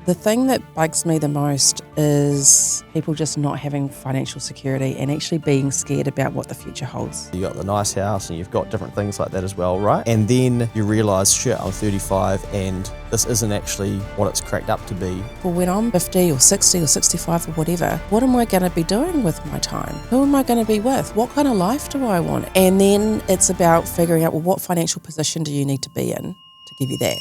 The thing that bugs me the most is people just not having financial security and actually being scared about what the future holds. You got the nice house and you've got different things like that as well, right? And then you realise, shit, I'm 35 and this isn't actually what it's cracked up to be. Well, when I'm 50 or 60 or 65 or whatever, what am I going to be doing with my time? Who am I going to be with? What kind of life do I want? And then it's about figuring out, well, what financial position do you need to be in to give you that?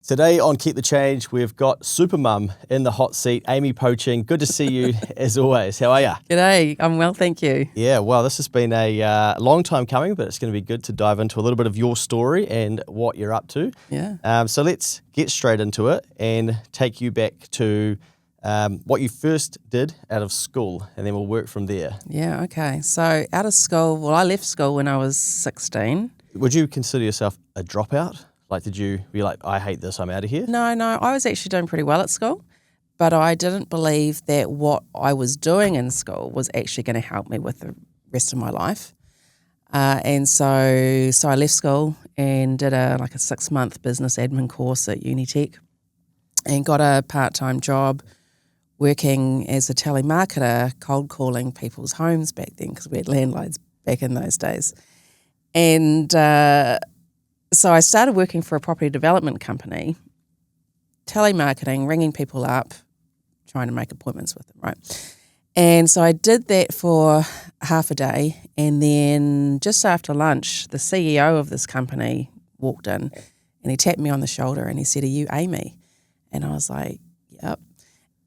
Today on Keep the Change, we've got Supermum in the hot seat, Amy Po-Ching. Good to see you as always. How are you? G'day, I'm well, thank you. Yeah, well, this has been a long time coming, but it's going to be good to dive into a little bit of your story and what you're up to. Yeah. So let's get straight into it and take you back to what you first did out of school, and then we'll work from there. Yeah, okay. So out of school, well, I left school when I was 16. Would you consider yourself a dropout? Like, did you be like, I hate this, I'm out of here? No, I was actually doing pretty well at school, but I didn't believe that what I was doing in school was actually going to help me with the rest of my life. And so I left school and did a 6-month business admin course at Unitech and got a part-time job working as a telemarketer, cold calling people's homes back then because we had landlines back in those days. And so I started working for a property development company, telemarketing, ringing people up, trying to make appointments with them, right? And so I did that for half a day, and then just after lunch, the CEO of this company walked in and he tapped me on the shoulder and he said, "Are you Amy?" And I was like, "Yep."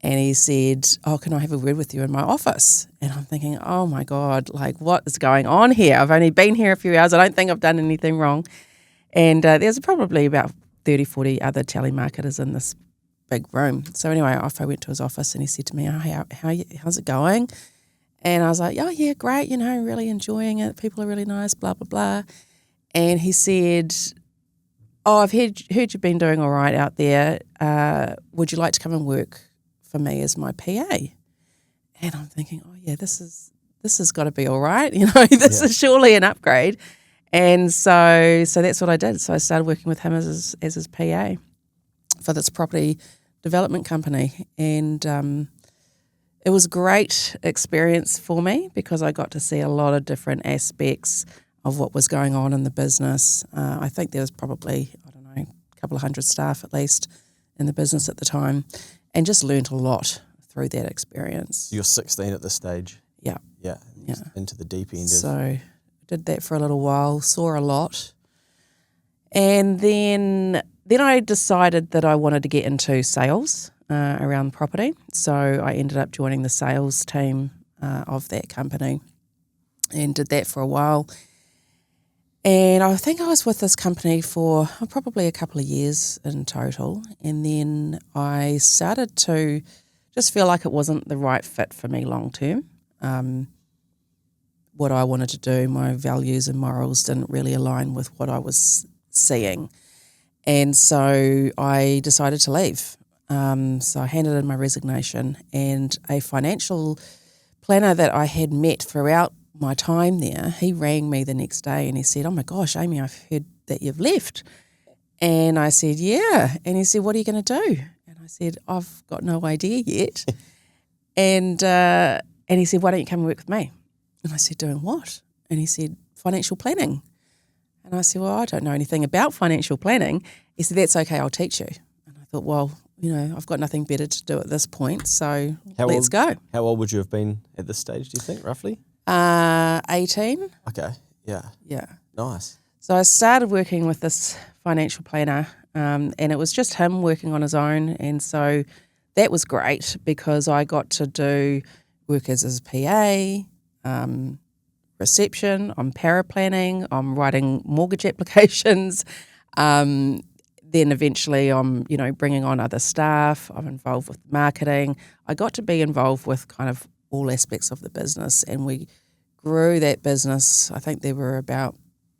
And he said, "Oh, can I have a word with you in my office?" And I'm thinking, oh my God, like what is going on here? I've only been here a few hours. I don't think I've done anything wrong. And there's probably about 30, 40 other telemarketers in this big room. So anyway, off I went to his office and he said to me, "Oh, how's it going?" And I was like, "Oh yeah, great, really enjoying it. People are really nice, blah, blah, blah." And he said, "Oh, I've heard you've been doing all right out there. Would you like to come and work for me as my PA?" And I'm thinking, oh yeah, this has got to be all right. This is surely an upgrade. And so that's what I did. So I started working with him as his PA for this property development company. And it was a great experience for me because I got to see a lot of different aspects of what was going on in the business. I think there was probably, a couple of hundred staff at least in the business at the time, and just learnt a lot through that experience. You're 16 at this stage. Yeah. Yeah. Into the deep end. So did that for a little while, saw a lot. And then I decided that I wanted to get into sales around property. So I ended up joining the sales team of that company and did that for a while. And I think I was with this company for probably a couple of years in total. And then I started to just feel like it wasn't the right fit for me long term. What I wanted to do, my values and morals didn't really align with what I was seeing. And so I decided to leave. So I handed in my resignation, and a financial planner that I had met throughout my time there, he rang me the next day and he said, "Oh my gosh, Amy, I've heard that you've left." And I said, "Yeah." And he said, "What are you going to do?" And I said, "I've got no idea yet." And he said, "Why don't you come and work with me?" And I said, "Doing what?" And he said, "Financial planning." And I said, "Well, I don't know anything about financial planning." He said, "That's okay, I'll teach you." And I thought, well, I've got nothing better to do at this point, so let's go. How old would you have been at this stage, do you think, roughly? 18. Okay, yeah. Yeah. Nice. So I started working with this financial planner, and it was just him working on his own. And so that was great because I got to do work as his PA, reception, I'm paraplanning, I'm writing mortgage applications. Then eventually I'm, bringing on other staff. I'm involved with marketing. I got to be involved with kind of all aspects of the business, and we grew that business. I think there were about,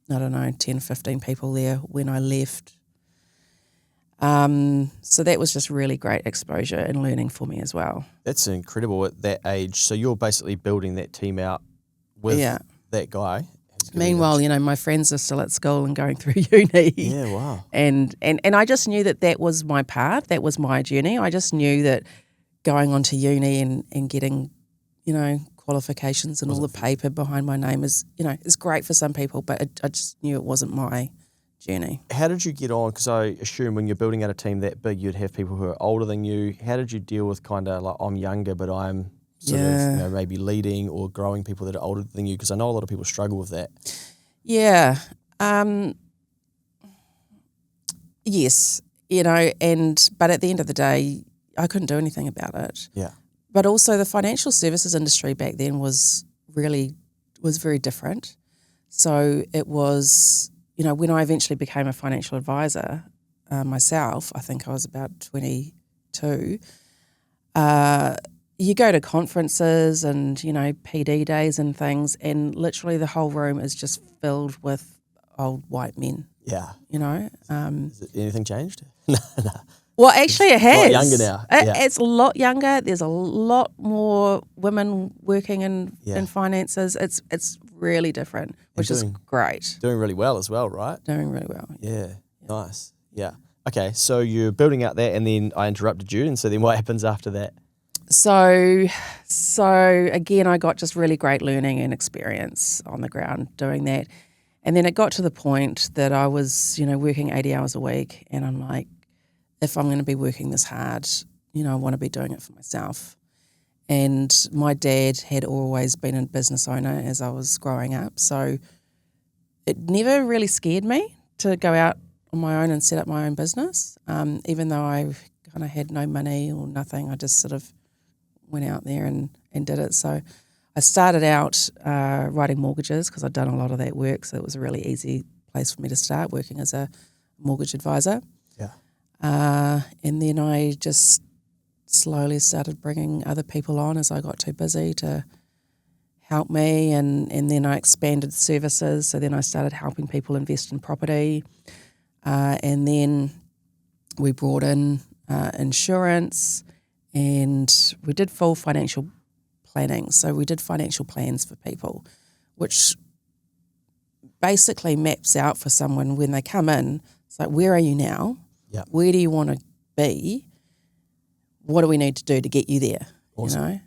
10, 15 people there when I left. So that was just really great exposure and learning for me as well. That's incredible at that age. So you're basically building that team out with that guy. Meanwhile, my friends are still at school and going through uni. Yeah, wow. And I just knew that was my path, that was my journey. I just knew that going on to uni and getting, qualifications and all the paper behind my name is great for some people, but I just knew it wasn't my journey. How did you get on? Because I assume when you're building out a team that big, you'd have people who are older than you. How did you deal with kind of like, I'm younger, but I'm sort of maybe leading or growing people that are older than you? Because I know a lot of people struggle with that. Yeah. Yes. But at the end of the day, I couldn't do anything about it. Yeah. But also the financial services industry back then was very different. So it was, when I eventually became a financial advisor myself, I think I was about 22, you go to conferences and, PD days and things, and literally the whole room is just filled with old white men. Yeah. Has anything changed? No. Well, actually it has. A lot younger now. It's a lot younger. There's a lot more women working in finances. It's really different, which is great. Doing really well as well, right? Doing really well. Yeah. Nice. Yeah. Okay, so you're building out that, and then I interrupted you, and so then what happens after that? So again, I got just really great learning and experience on the ground doing that. And then it got to the point that I was, working 80 hours a week, and I'm like, if I'm going to be working this hard, I want to be doing it for myself. And my dad had always been a business owner as I was growing up, so it never really scared me to go out on my own and set up my own business. Even though I kind of had no money or nothing, I just sort of went out there and did it. So I started out writing mortgages because I'd done a lot of that work, so it was a really easy place for me to start working as a mortgage advisor. Yeah. And then I just slowly started bringing other people on as I got too busy to help me, and then I expanded services. So then I started helping people invest in property, and then we brought in insurance, and we did full financial planning. So we did financial plans for people, which basically maps out for someone when they come in. It's like, where are you now? Yeah. Where do you want to be? What do we need to do to get you there? Awesome.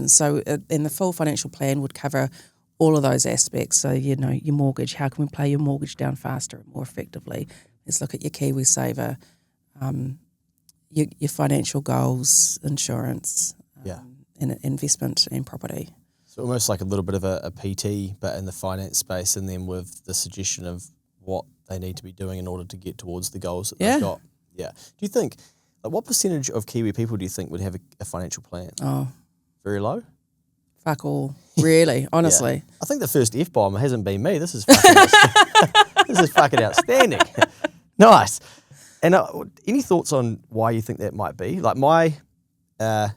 So in the full financial plan would cover all of those aspects. So, your mortgage, how can we pay your mortgage down faster and more effectively? Let's look at your Kiwi saver, your financial goals, insurance, and investment and property. So almost like a little bit of a PT, but in the finance space, and then with the suggestion of what they need to be doing in order to get towards the goals that they've got. Yeah. Do you think, what percentage of Kiwi people do you think would have a financial plan? Oh. Very low? Fuck all. Really, honestly. I think the first F-bomb hasn't been me. This is fucking this is fucking outstanding. Nice. And any thoughts on why you think that might be? Like my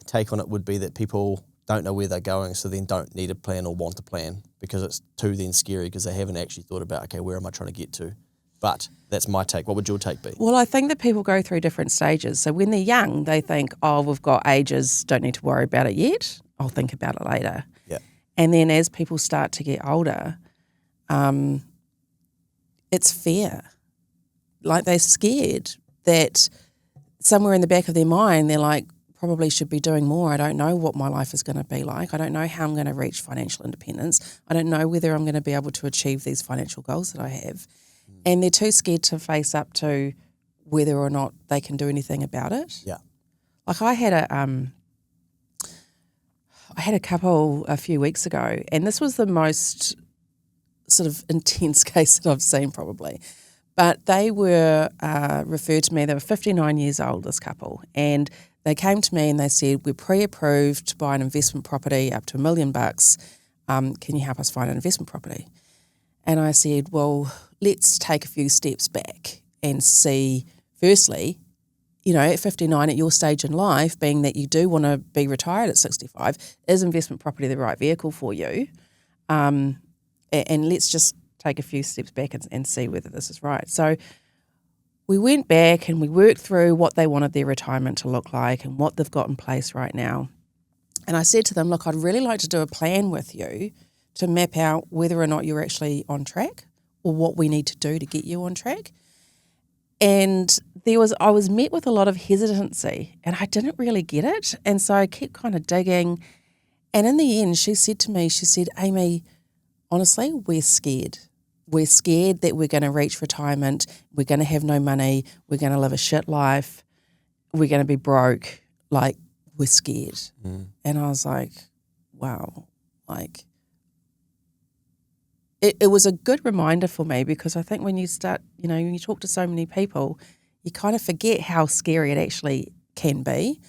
take on it would be that people don't know where they're going, so then don't need a plan or want a plan because it's too then scary because they haven't actually thought about, okay, where am I trying to get to? But that's my take. What would your take be? Well, I think that people go through different stages. So when they're young, they think, oh, we've got ages, don't need to worry about it yet. I'll think about it later. Yeah. And then as people start to get older, it's fear. Like they're scared that somewhere in the back of their mind, they're like, probably should be doing more. I don't know what my life is going to be like. I don't know how I'm going to reach financial independence. I don't know whether I'm going to be able to achieve these financial goals that I have. And they're too scared to face up to whether or not they can do anything about it. Yeah. Like I had a couple a few weeks ago, and this was the most sort of intense case that I've seen probably. But they were referred to me, they were 59 years old, this couple, and they came to me and they said, we're pre-approved to buy an investment property up to $1 million. Can you help us find an investment property? And I said, well, let's take a few steps back and see, firstly, at 59 at your stage in life, being that you do want to be retired at 65, is investment property the right vehicle for you? And let's just take a few steps back and see whether this is right. So we went back and we worked through what they wanted their retirement to look like and what they've got in place right now. And I said to them, look, I'd really like to do a plan with you to map out whether or not you're actually on track or what we need to do to get you on track. And I was met with a lot of hesitancy and I didn't really get it. And so I kept kind of digging. And in the end, she said to me, Amy, honestly, we're scared. We're scared that we're going to reach retirement. We're going to have no money. We're going to live a shit life. We're going to be broke. Like, we're scared. And I was like, wow, like, it was a good reminder for me, because I think when you start, when you talk to so many people, you kind of forget how scary it actually can be.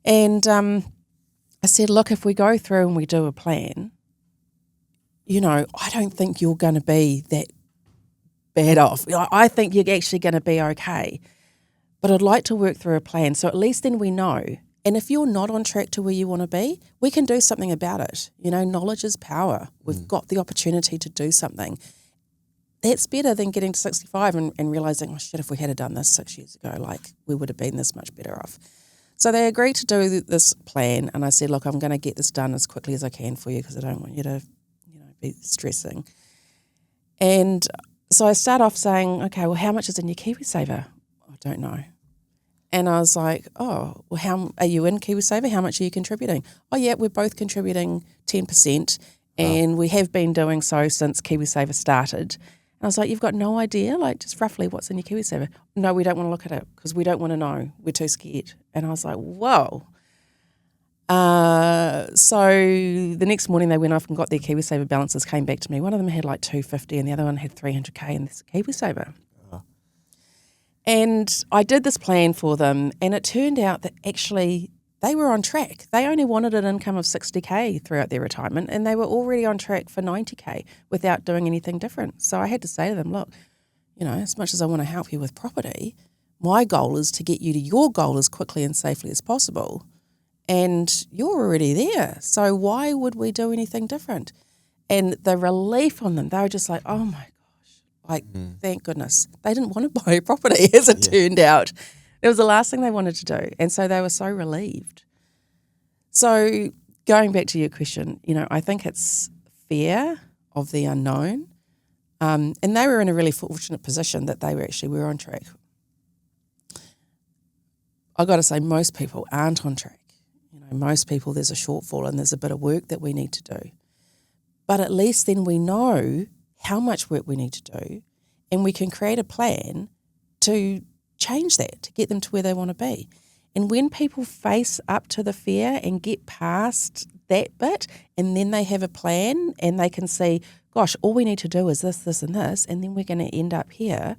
And I said, look, if we go through and we do a plan, I don't think you're going to be that bad off. I think you're actually going to be okay. But I'd like to work through a plan, so at least then we know. And if you're not on track to where you want to be, we can do something about it. Knowledge is power. We've got the opportunity to do something. That's better than getting to 65 and realising, oh shit, if we had done this 6 years ago, like, we would have been this much better off. So they agreed to do this plan, and I said, look, I'm going to get this done as quickly as I can for you, because I don't want you to, be stressing. And so I start off saying, okay, well, how much is in your KiwiSaver? I don't know. And I was like, oh, well, how are you in KiwiSaver? How much are you contributing? Oh, yeah, we're both contributing 10%, and we have been doing so since KiwiSaver started. And I was like, you've got no idea, like, just roughly what's in your KiwiSaver? No, we don't want to look at it because we don't want to know. We're too scared. And I was like, whoa. So the next morning they went off and got their KiwiSaver balances, came back to me. One of them had like 250 and the other one had 300K in this KiwiSaver. And I did this plan for them, and it turned out that actually they were on track. They only wanted an income of 60K throughout their retirement, and they were already on track for 90K without doing anything different. So I had to say to them, look, as much as I want to help you with property, my goal is to get you to your goal as quickly and safely as possible. And you're already there. So why would we do anything different? And the relief on them, they were just like, oh my gosh, like, thank goodness. They didn't want to buy a property, as it turned out. It was the last thing they wanted to do. And so they were so relieved. So going back to your question, I think it's fear of the unknown. And they were in a really fortunate position that they were on track. I got to say, most people aren't on track. Most people, there's a shortfall and there's a bit of work that we need to do. But at least then we know how much work we need to do, and we can create a plan to change that, to get them to where they want to be. And when people face up to the fear and get past that bit, and then they have a plan and they can see, gosh, all we need to do is this, this, and this, and then we're going to end up here.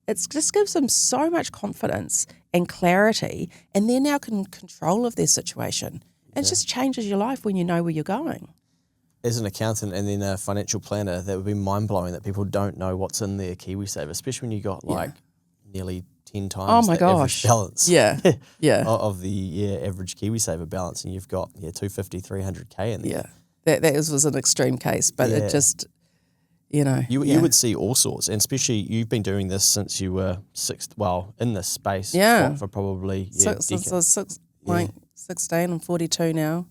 It just gives them so much confidence and clarity, and they're now in control of their situation. It just changes your life when you know where you're going. As an accountant and then a financial planner, that would be mind-blowing that people don't know what's in their KiwiSaver, especially when you got nearly 10 times the average balance of the average KiwiSaver balance, and you've got 250, 300K in there. Yeah, that was an extreme case, but it just... You would see all sorts, and especially you've been doing this since you were in this space for probably since I was 16. I'm 42 now.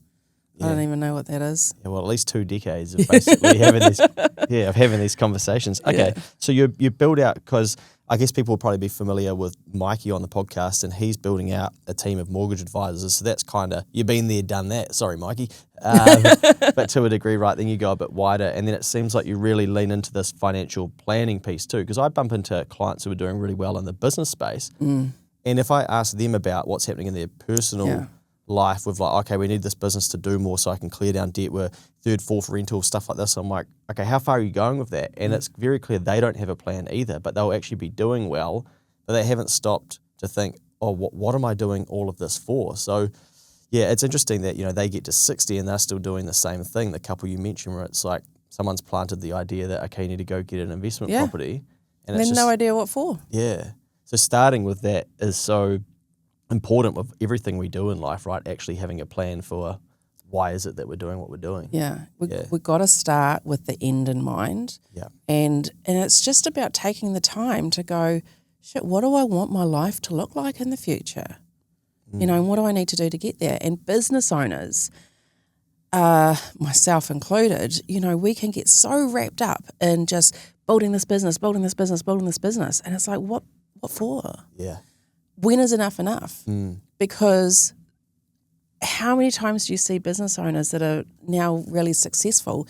I don't even know what that is. Yeah, well, at least 2 decades of basically having these conversations. Okay, so you build out, because I guess people will probably be familiar with Mikey on the podcast, and he's building out a team of mortgage advisors. So that's kind of, you've been there, done that. Sorry, Mikey. But to a degree, right, then you go a bit wider, and then it seems like you really lean into this financial planning piece too, because I bump into clients who are doing really well in the business space. And if I ask them about what's happening in their personal life with okay, we need this business to do more so I can clear down debt, we're 3rd, 4th rental, stuff like this. I'm like, okay, how far are you going with that? And it's very clear they don't have a plan either, but they'll actually be doing well, but they haven't stopped to think, oh, what am I doing all of this for? So yeah, it's interesting that, they get to 60 and they're still doing the same thing. The couple you mentioned where it's like someone's planted the idea that, okay, you need to go get an investment property. And then no idea what for. Yeah. So starting with that is so important with everything we do in life, right? Actually having a plan for why is it that we're doing what we're doing. We've got to start with the end in mind. And it's just about taking the time to go, shit, what do I want my life to look like in the future? And what do I need to do to get there? And business owners, myself included, we can get so wrapped up in just building this business. And it's like, what for? Yeah. When is enough enough? Because how many times do you see business owners that are now really successful,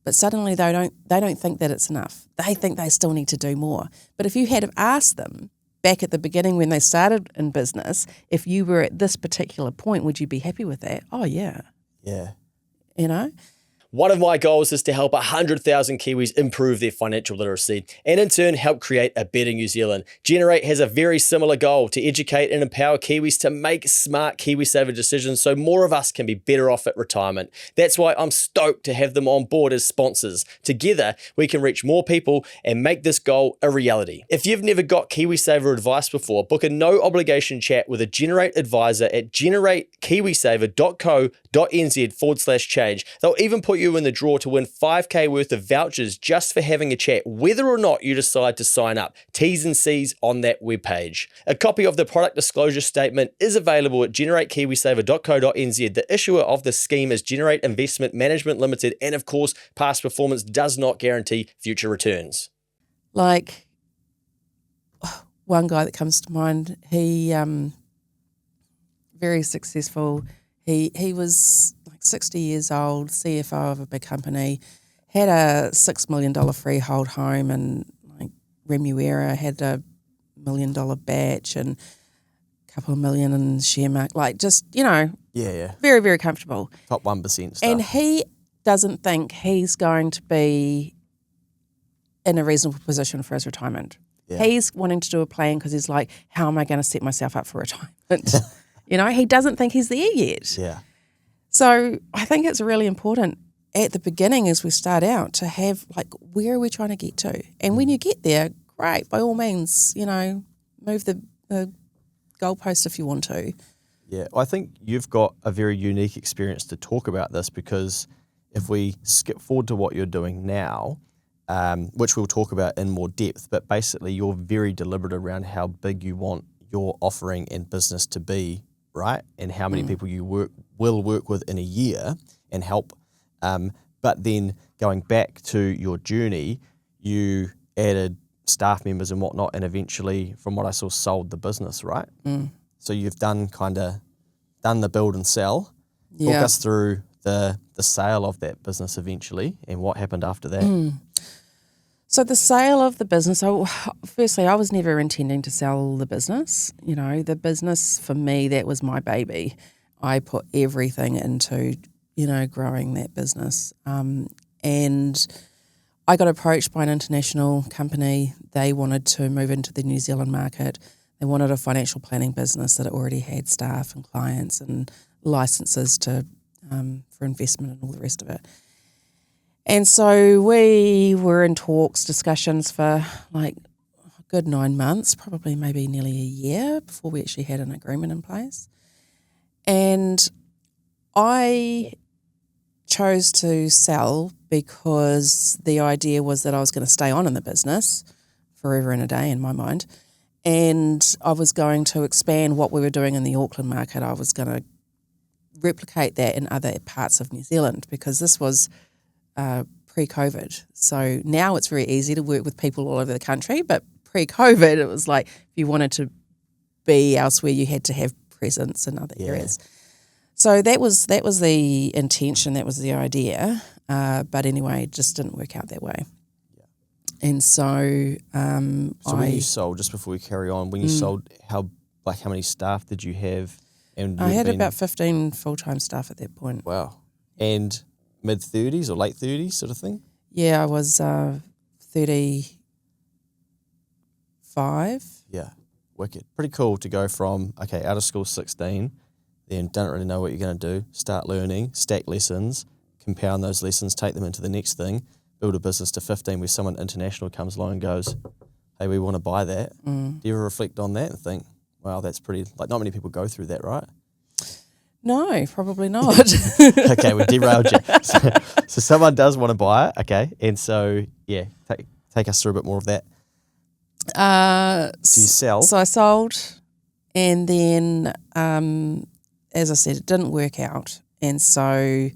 but suddenly they don't think that it's enough. They think they still need to do more. But if you had have asked them back at the beginning when they started in business, if you were at this particular point, would you be happy with that? Oh, yeah. Yeah. One of my goals is to help 100,000 Kiwis improve their financial literacy and in turn help create a better New Zealand. Generate has a very similar goal to educate and empower Kiwis to make smart KiwiSaver decisions so more of us can be better off at retirement. That's why I'm stoked to have them on board as sponsors. Together, we can reach more people and make this goal a reality. If you've never got KiwiSaver advice before, book a no obligation chat with a Generate advisor at generatekiwisaver.co.nz/change. They'll even put you in the draw to win 5K worth of vouchers just for having a chat, whether or not you decide to sign up. T's and C's on that webpage. A copy of the product disclosure statement is available at generatekiwisaver.co.nz. The issuer of the scheme is Generate Investment Management Limited, and of course, past performance does not guarantee future returns. Like one guy that comes to mind, he very successful. He was like 60 years old, CFO of a big company, had a $6 million freehold home in like Remuera, had $1 million batch and a couple of million in share market, like just, Yeah. very, very comfortable. Top 1% stuff. And he doesn't think he's going to be in a reasonable position for his retirement. Yeah. He's wanting to do a plan because he's like, how am I going to set myself up for retirement? He doesn't think he's there yet. Yeah. So I think it's really important at the beginning as we start out to have like, where are we trying to get to? And when you get there, great, by all means, move the goalpost if you want to. Yeah, I think you've got a very unique experience to talk about this, because if we skip forward to what you're doing now, which we'll talk about in more depth, but basically you're very deliberate around how big you want your offering and business to be, right? And how many people you will work with in a year and help. But then going back to your journey, you added staff members and whatnot, and eventually, from what I saw, sold the business, right? So you've done the build and sell. Talk us through the sale of that business eventually and what happened after that. So the sale of the business, firstly, I was never intending to sell the business. The business for me, that was my baby. I put everything into, growing that business. And I got approached by an international company. They wanted to move into the New Zealand market. They wanted a financial planning business that already had staff and clients and licenses for investment and all the rest of it. And so we were in discussions for like a good 9 months, probably maybe nearly a year before we actually had an agreement in place. And I chose to sell because the idea was that I was going to stay on in the business forever and a day in my mind. And I was going to expand what we were doing in the Auckland market. I was going to replicate that in other parts of New Zealand, because this was pre-COVID. So now it's very easy to work with people all over the country, but pre-COVID it was like if you wanted to be elsewhere you had to have presence in other areas. So that was the intention, that was the idea, but anyway, it just didn't work out that way. And so when you sold, just before we carry on, when you sold, how many staff did you have? And I had about 15 full-time staff at that point. Wow. And mid-30s or late 30s sort of thing? Yeah, I was 35. Yeah, wicked. Pretty cool to go from, out of school 16, then don't really know what you're going to do, start learning, stack lessons, compound those lessons, take them into the next thing, build a business to 15 where someone international comes along and goes, hey, we want to buy that. Do you ever reflect on that and think, wow, that's pretty, like not many people go through that, right? No, probably not. Okay, we derailed you. So someone does want to buy it, okay, and so, take us through a bit more of that. So you sell. So I sold, and then, as I said, it didn't work out. And so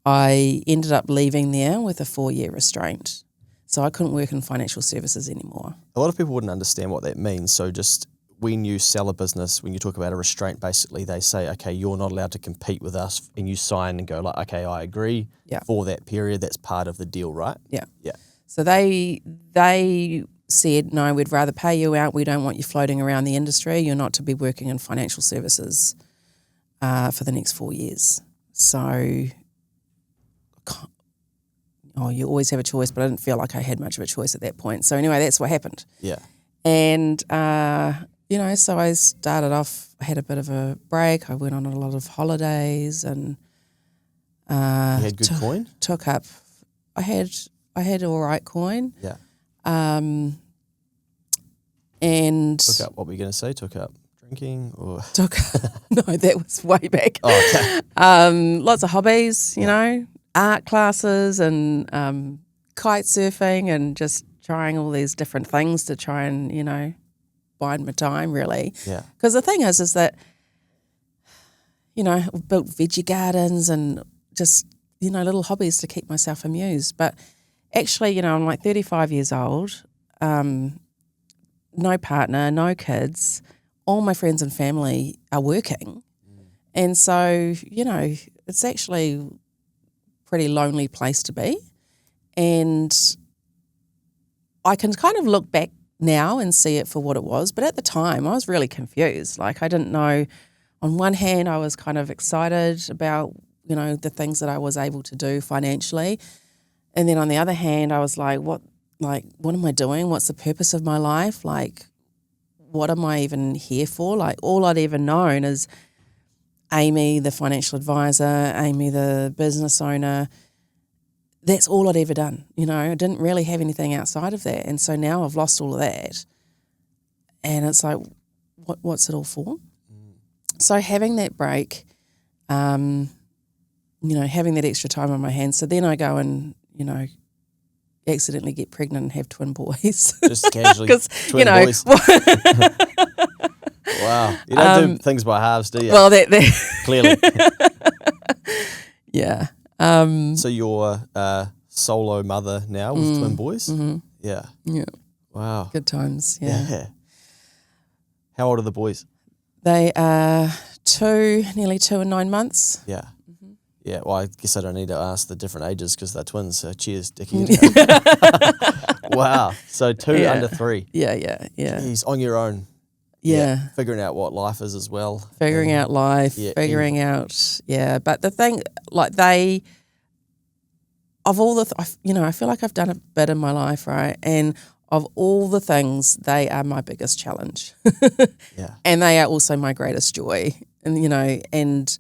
I ended up leaving there with a 4-year restraint. So I couldn't work in financial services anymore. A lot of people wouldn't understand what that means. So just when you sell a business, when you talk about a restraint, basically they say, okay, you're not allowed to compete with us, and you sign and go like, okay, I agree for that period. That's part of the deal, right? Yeah. Yeah. So they said, no, we'd rather pay you out. We don't want you floating around the industry. You're not to be working in financial services for the next 4 years. So, you always have a choice, but I didn't feel like I had much of a choice at that point. So anyway, that's what happened. Yeah. And, so I started off, I had a bit of a break. I went on a lot of holidays and You had good coin? took up, I had all right coin. Yeah. And Took up, what were you going to say? Took up drinking or? No, that was way back. Oh, okay. Lots of hobbies, you know, art classes and kite surfing and just trying all these different things to try and, bide my time really. Yeah. Because the thing is that, I've built veggie gardens and just, little hobbies to keep myself amused. But actually, I'm like 35 years old, no partner, no kids. All my friends and family are working. And so, it's actually a pretty lonely place to be. And I can kind of look back now and see it for what it was. But at the time, I was really confused. Like, I didn't know. On one hand, I was kind of excited about, the things that I was able to do financially. And then on the other hand, I was like, what am I doing? What's the purpose of my life? Like, what am I even here for? Like, all I'd ever known is Amy, the financial advisor, Amy, the business owner. That's all I'd ever done. I didn't really have anything outside of that. And so now I've lost all of that. And it's like, what's it all for? So having that break, having that extra time on my hands. So then I go and, accidentally get pregnant and have twin boys. Just casually. Because, boys. Wow. You don't do things by halves, do you? Well, that Clearly. Yeah. So you're a solo mother now with twin boys? Mm-hmm. Yeah. Yeah. Wow. Good times, yeah. How old are the boys? They are nearly 2 and 9 months. Yeah. Mm-hmm. Yeah, well, I guess I don't need to ask the different ages because they're twins, so cheers, Dickie. Wow. So 2 under 3. Yeah. He's on your own. Yeah. Figuring out what life is as well. Figuring out life, figuring out, But the thing, of all the, I feel like I've done a bit in my life, right? And of all the things, they are my biggest challenge. Yeah. And they are also my greatest joy. And, and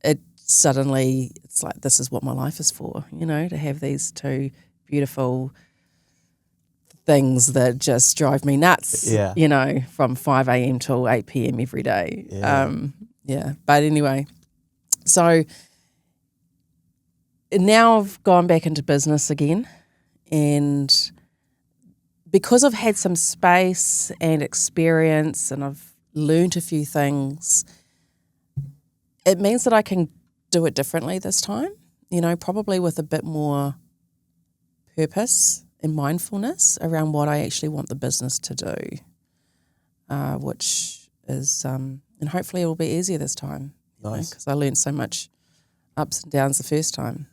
it suddenly, it's like, this is what my life is for, to have these 2 beautiful things that just drive me nuts, from 5 a.m. till 8 p.m. every day. Yeah. But anyway, so now I've gone back into business again, and because I've had some space and experience and I've learned a few things, it means that I can do it differently this time, probably with a bit more purpose and mindfulness around what I actually want the business to do, which is, and hopefully it will be easier this time. Nice. Because I learned so much ups and downs the first time.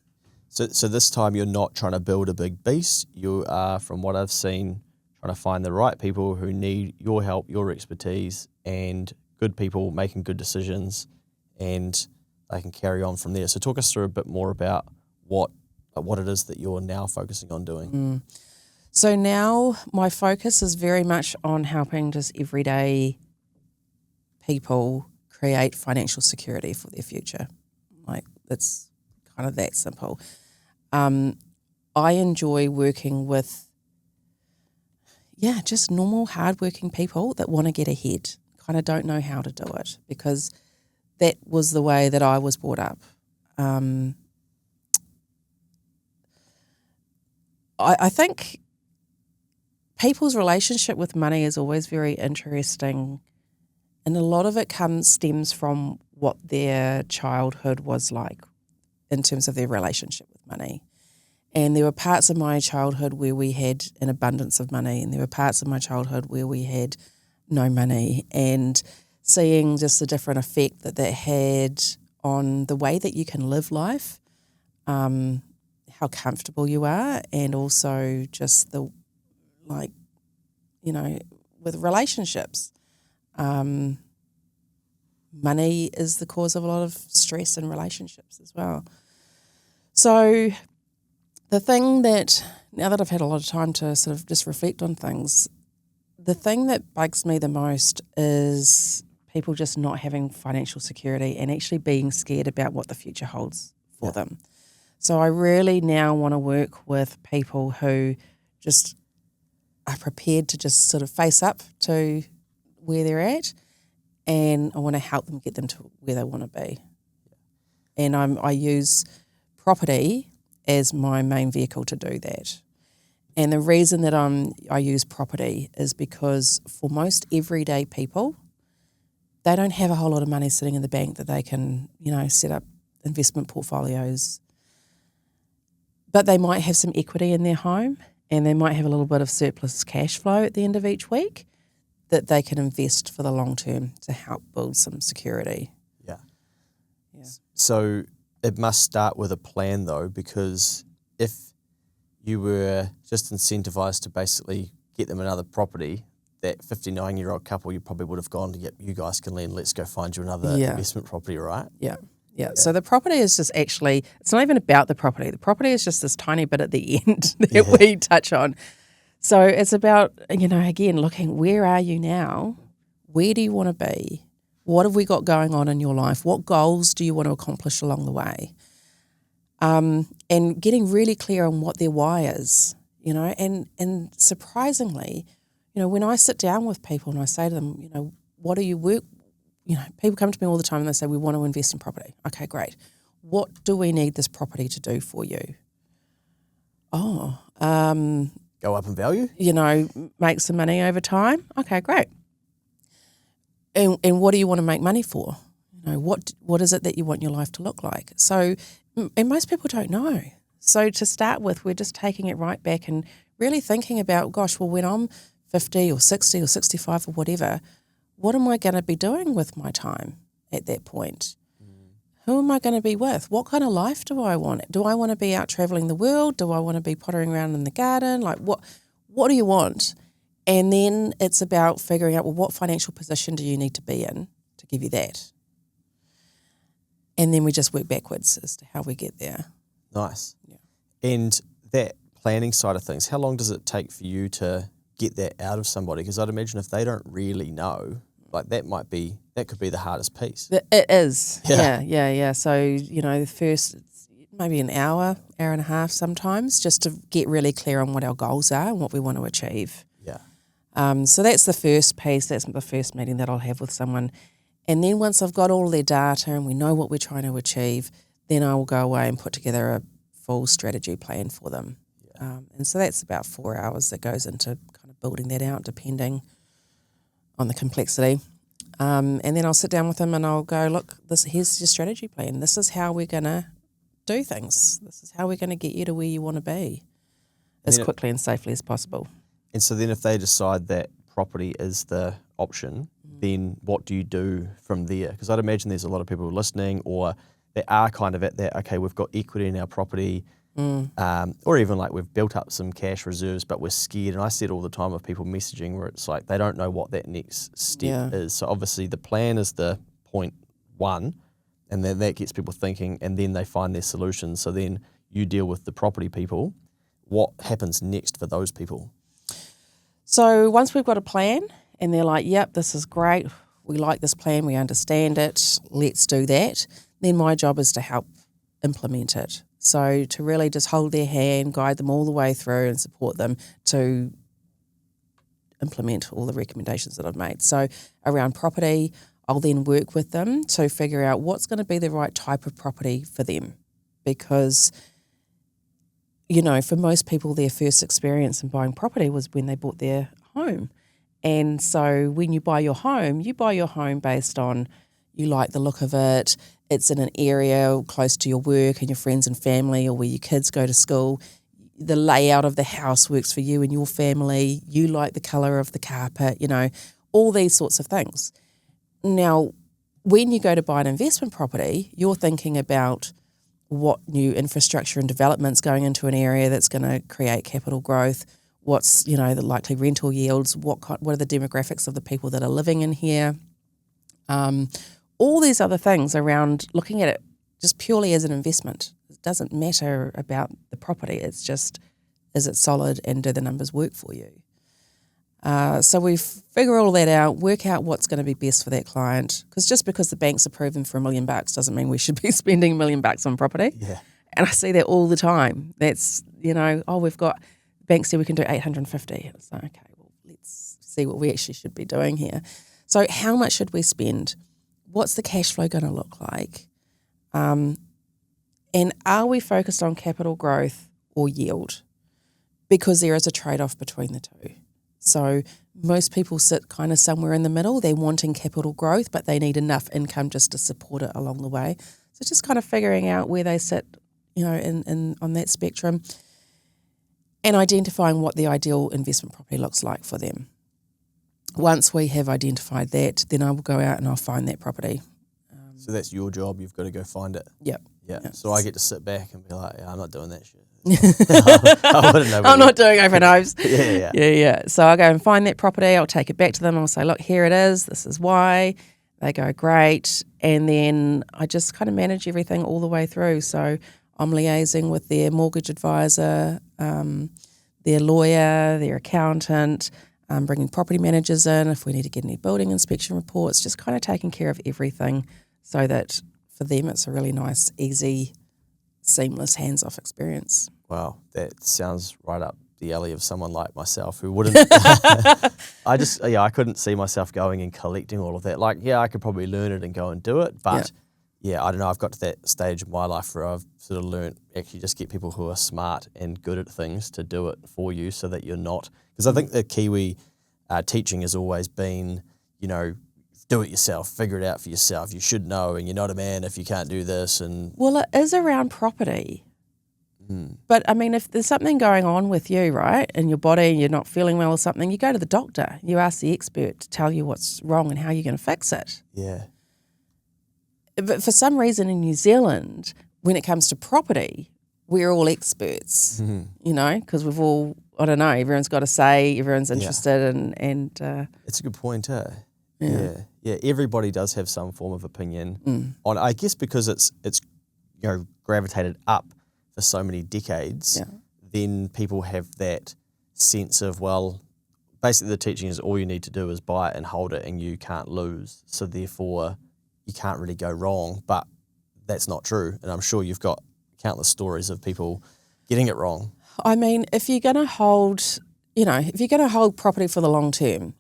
So this time you're not trying to build a big beast. You are, from what I've seen, trying to find the right people who need your help, your expertise, and good people making good decisions, and they can carry on from there. So talk us through a bit more about what it is that you're now focusing on doing. So now my focus is very much on helping just everyday people create financial security for their future. Like, it's kind of that simple. I enjoy working with, just normal hardworking people that want to get ahead, kind of don't know how to do it, because that was the way that I was brought up. I think people's relationship with money is always very interesting, and a lot of it stems from what their childhood was like, in terms of their relationship with money. And there were parts of my childhood where we had an abundance of money, and there were parts of my childhood where we had no money, and seeing just the different effect that had on the way that you can live life, how comfortable you are, and also just the, like, you know, with relationships. Money is the cause of a lot of stress in relationships as well. So the thing that, now that I've had a lot of time to sort of just reflect on things, the thing that bugs me the most is people just not having financial security and actually being scared about what the future holds for them. So I really now want to work with people who just are prepared to just sort of face up to where they're at, and I want to help them get them to where they want to be. And I use property as my main vehicle to do that. And the reason that I use property is because for most everyday people, they don't have a whole lot of money sitting in the bank that they can, you know, set up investment portfolios. But they might have some equity in their home, and they might have a little bit of surplus cash flow at the end of each week that they can invest for the long term to help build some security. Yeah. Yeah. So it must start with a plan, though, because if you were just incentivized to basically get them another property, that 59-year-old couple, you probably would have gone to, yep, you guys can lend, let's go find you another investment property, right? Yeah. Yeah, so the property is just actually, it's not even about the property. The property is just this tiny bit at the end that we touch on. So it's about, you know, again, looking, where are you now? Where do you want to be? What have we got going on in your life? What goals do you want to accomplish along the way? And getting really clear on what their why is, you know, and surprisingly, you know, when I sit down with people and I say to them, you know, what do you work, you know, people come to me all the time and they say, we want to invest in property. Okay, great. What do we need this property to do for you? Go up in value? You know, make some money over time. Okay, great. And what do you want to make money for? You know, what is it that you want your life to look like? So, and most people don't know. So to start with, we're just taking it right back and really thinking about, gosh, well, when I'm 50 or 60 or 65 or whatever, what am I going to be doing with my time at that point? Who am I going to be with? What kind of life do I want? Do I want to be out traveling the world? Do I want to be pottering around in the garden? Like, what do you want? And then it's about figuring out, well, what financial position do you need to be in to give you that? And then we just work backwards as to how we get there. Nice. Yeah. And that planning side of things, how long does it take for you to get that out of somebody? Because I'd imagine if they don't really know, like that could be the hardest piece. It is. Yeah. Yeah. So, you know, the first, maybe an hour and a half sometimes, just to get really clear on what our goals are and what we want to achieve. Yeah. So that's the first piece. That's the first meeting that I'll have with someone. And then once I've got all their data and we know what we're trying to achieve, then I will go away and put together a full strategy plan for them. Yeah. And so that's about 4 hours that goes into kind of building that out, depending on the complexity. And then I'll sit down with them and I'll go, look, here's your strategy plan. This is how we're going to do things. This is how we're going to get you to where you want to be as quickly and safely as possible. And so then if they decide that property is the option, then what do you do from there? Because I'd imagine there's a lot of people listening or they are kind of at that, okay, we've got equity in our property, or even like we've built up some cash reserves, but we're scared. And I see it all the time of people messaging where it's like they don't know what that next step is. So obviously the plan is the point one, and then that gets people thinking, and then they find their solutions. So then you deal with the property people. What happens next for those people? So once we've got a plan and they're like, yep, this is great, we like this plan, we understand it, let's do that, then my job is to help implement it. So to really just hold their hand, guide them all the way through and support them to implement all the recommendations that I've made. So around property, I'll then work with them to figure out what's going to be the right type of property for them. Because, you know, for most people, their first experience in buying property was when they bought their home. And so when you buy your home based on you like the look of it, it's in an area close to your work and your friends and family or where your kids go to school, the layout of the house works for you and your family, you like the colour of the carpet, all these sorts of things. Now, when you go to buy an investment property, you're thinking about what new infrastructure and development's going into an area that's going to create capital growth, what's, the likely rental yields, what are the demographics of the people that are living in here, all these other things around looking at it just purely as an investment. It doesn't matter about the property, it's just, is it solid and do the numbers work for you? So we figure all that out, work out what's going to be best for that client. Because just because the bank's approved them for $1 million doesn't mean we should be spending $1 million on property. Yeah. And I see that all the time. That's, we've got, banks say we can do 850. It's like, okay, well, let's see what we actually should be doing here. So how much should we spend? What's the cash flow going to look like? And are we focused on capital growth or yield? Because there is a trade-off between the two. So most people sit kind of somewhere in the middle. They're wanting capital growth, but they need enough income just to support it along the way. So just kind of figuring out where they sit, in on that spectrum and identifying what the ideal investment property looks like for them. Once we have identified that, then I will go out and I'll find that property. So that's your job. You've got to go find it. Yep. Yeah. Yep. So I get to sit back and be like, yeah, I'm not doing that shit. I wouldn't know. I'm not doing open homes. Yeah. Yeah. So I'll go and find that property. I'll take it back to them. I'll say, look, here it is. This is why. They go, great. And then I just kind of manage everything all the way through. So I'm liaising with their mortgage advisor, their lawyer, their accountant, bringing property managers in if we need to get any building inspection reports, just kind of taking care of everything so that for them it's a really nice, easy, seamless, hands-off experience. Wow, that sounds right up the alley of someone like myself who wouldn't. I couldn't see myself going and collecting all of that. Like, yeah, I could probably learn it and go and do it, but yeah, I don't know. I've got to that stage of my life where I've sort of learned actually just get people who are smart and good at things to do it for you so that you're not. Because I think the Kiwi teaching has always been, do it yourself, figure it out for yourself. You should know, and you're not a man if you can't do this. And well, it is around property. But, I mean, if there's something going on with you, right, in your body and you're not feeling well or something, you go to the doctor. You ask the expert to tell you what's wrong and how you're going to fix it. Yeah. But for some reason in New Zealand, when it comes to property, we're all experts, because we've all, I don't know, everyone's got a say, everyone's interested and it's a good point, Yeah, everybody does have some form of opinion on, I guess because it's gravitated up for so many decades, then people have that sense of, well, basically the teaching is all you need to do is buy it and hold it and you can't lose. So therefore you can't really go wrong, but that's not true. And I'm sure you've got countless stories of people getting it wrong. I mean, if you're going to hold property for the long term,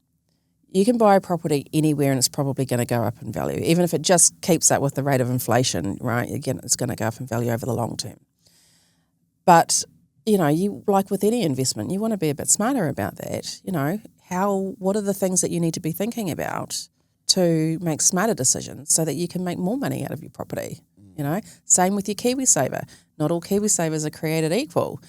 you can buy a property anywhere and it's probably going to go up in value. Even if it just keeps up with the rate of inflation, right? Again, it's going to go up in value over the long term. But, you like with any investment, you want to be a bit smarter about that. What are the things that you need to be thinking about to make smarter decisions so that you can make more money out of your property? Same with your Kiwi saver. Not all Kiwi savers are created equal.